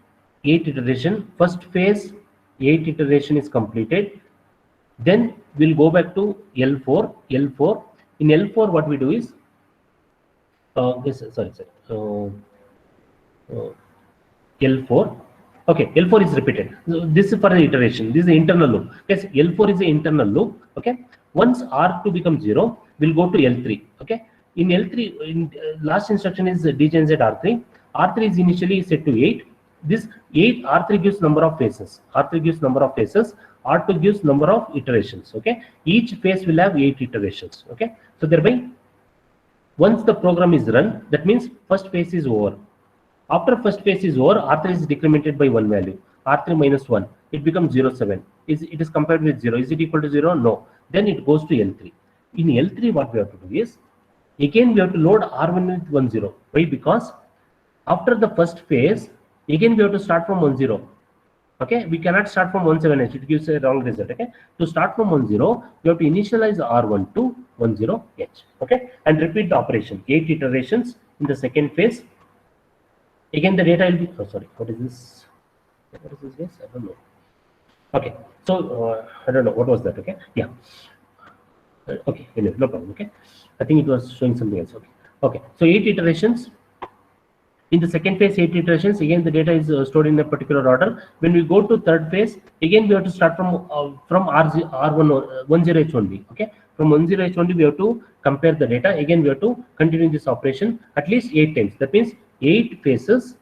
8 iteration, first phase 8 iteration is completed, then we'll go back to L4. In L4, what we do is, L4. Okay, L4 is repeated. So this is for the iteration. This is the internal loop. Yes, L4 is the internal loop. Okay. Once R2 becomes 0, we'll go to L3. Okay. In L3, last instruction is dgen z R3. R3 is initially set to 8. This 8, R3 gives number of phases. R2 gives number of iterations. Okay. Each phase will have 8 iterations. Okay. So thereby, once the program is run, that means first phase is over. After first phase is over, R3 is decremented by 1 value. R3 minus 1. It becomes 0 7. It is compared with 0. Is it equal to 0? No. Then it goes to L3. In L3, what we have to do is, again we have to load R1 with 1 0. Why? Because after the first phase, again we have to start from 1 0. Okay, we cannot start from 1 7 h. It gives a wrong result. Okay, to start from 1 0, you have to initialize R1 to 1 0 h. Okay, and repeat the operation. 8 iterations in the second phase. Again, the data will be. Oh, sorry. What is this? What is this? Yes, I don't know. Okay, so I don't know what was that. Okay, yeah. Okay, anyway, no problem. Okay, I think it was showing something else. Okay, okay. So 8 iterations. In the second phase, 8 iterations. Again, the data is stored in a particular order. When we go to third phase, again we have to start from R1 1 0 h only. Okay, from 1 0 h only we have to compare the data. Again, we have to continue this operation at least 8 times. That means 8 phases,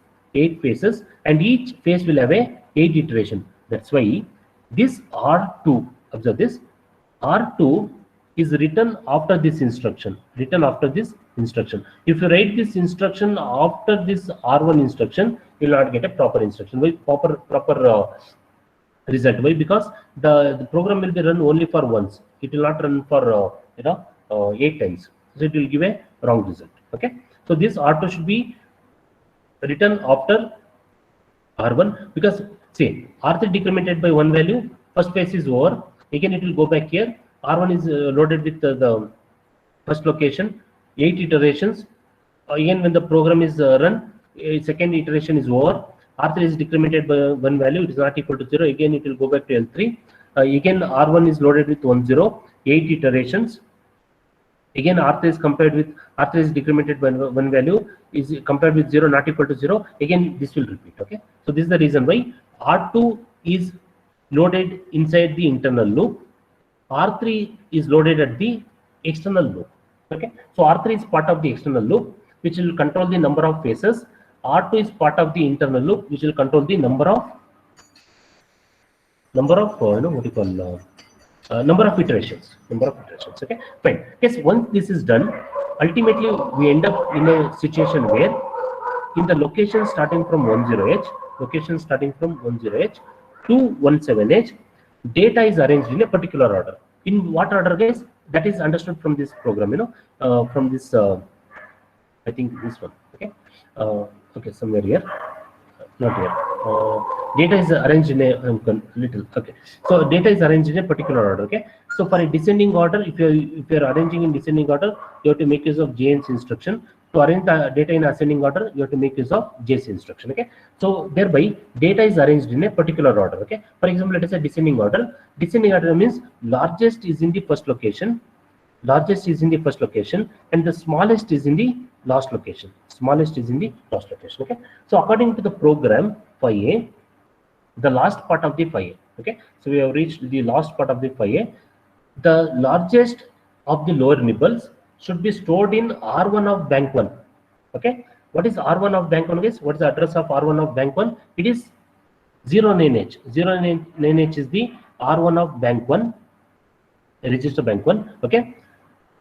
and each phase will have a 8 iteration. That's why this R2, observe this, R2 is written after this instruction. If you write this instruction after this R1 instruction, you will not get a proper instruction. Why? Proper result. Why? Because the program will be run only for once. It will not run for 8 times. So it will give a wrong result. Okay. So this R2 should be return after R1, because see R3 decremented by one value, first phase is over. Again it will go back here. R1 is loaded with the first location, 8 iterations. Again when the program is run, second iteration is over. R3 is decremented by one value, it is not equal to 0. Again it will go back to L3. Again R1 is loaded with 1 0, 8 iterations. Again R3 is compared with R3 is decremented by one value, is compared with 0 not equal to 0. Again this will repeat. Okay, so this is the reason why R2 is loaded inside the internal loop, R3 is loaded at the external loop. Okay, so R3 is part of the external loop which will control the number of phases. R2 is part of the internal loop which will control the number of number of iterations. Okay, fine. Yes, once this is done, ultimately we end up in a situation where in the location starting from 10H, to 17H, data is arranged in a particular order. In what order, guys? That is understood from this program, from this, I think this one. Okay, okay, somewhere here, not here. Data is arranged in a little. Okay, so data is arranged in a particular order. Okay, so for a descending order, if you're arranging in descending order, you have to make use of JN's instruction. To arrange the data in ascending order, you have to make use of J's instruction. Okay, so thereby data is arranged in a particular order. Okay, for example, let us say descending order. Descending order means largest is in the first location, and the smallest is in the last location. Okay, so according to the program phi-A, the last part of the phi-A. Okay, so we have reached the last part of the phi-A. The largest of the lower nibbles should be stored in R1 of bank 1. Okay, what is R1 of bank 1, guys? What is the address of R1 of bank 1? It is 09H. 09H is the R1 of bank 1, register bank 1. Okay,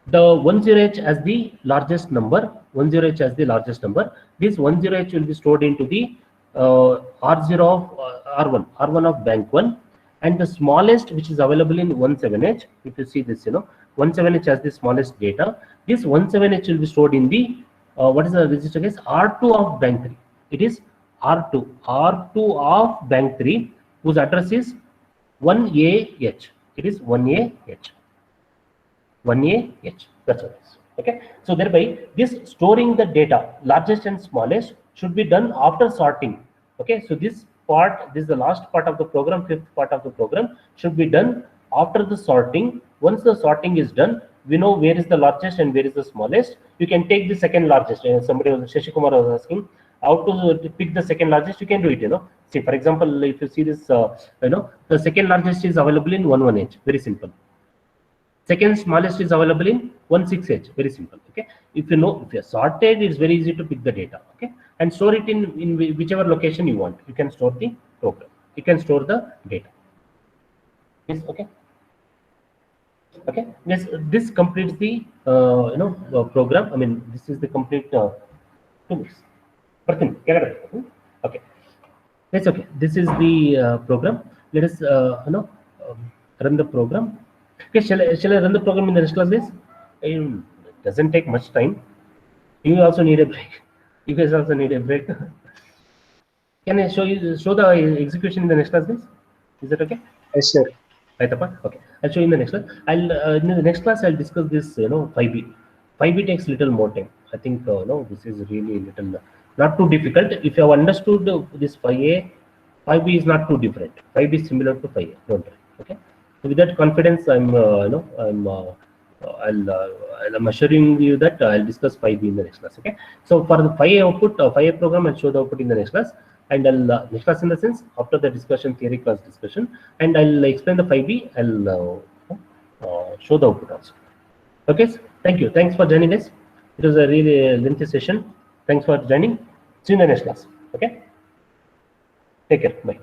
the 10H as the largest number. This 10H will be stored into the R0 of R1 of bank 1, and the smallest which is available in 17H. If you see this, 17H has the smallest data. This 17H will be stored in the what is the register, guys? R2 of bank 3. It is R2 of bank 3, whose address is 1AH. It is 1AH. That's what it is. Okay, so thereby this storing the data, largest and smallest, should be done after sorting. Okay, so this is the last part of the program, fifth part of the program, should be done after the sorting. Once the sorting is done, we know where is the largest and where is the smallest. You can take the second largest. Somebody, Shashikumar was asking how to pick the second largest. You can do it. See, for example, if you see this, the second largest is available in 11H. Very simple. Second smallest is available in 16H. Very simple. Okay, if you're sorted, it's very easy to pick the data. Okay, and store it in whichever location you want. You can store the program. You can store the data. Yes. Okay. Okay. Yes. This completes the program. I mean, this is the complete 2 minutes. Okay. That's okay. This is the program. Let us run the program. Okay, shall I run the program in the next class, guys? It doesn't take much time. You also need a break. You guys also need a break. Can I show the execution in the next class, guys? Is that okay? Yes, sir. Right, okay. I'll show you in the next class. In the next class I'll discuss this. 5B. 5B takes little more time. I think this is really little not too difficult. If you have understood this 5A, 5B is not too different. 5B is similar to 5A. Don't worry. Okay. So with that confidence, I'm assuring you that I'll discuss 5B in the next class. Okay. So for the 5A output, 5A program, I'll show the output in the next class, and I'll next class in the sense after the discussion, theory class discussion, and I'll explain the 5B. I'll show the output also. Okay. So thank you. Thanks for joining us. It was a really lengthy session. Thanks for joining. See you in the next class. Okay. Take care. Bye.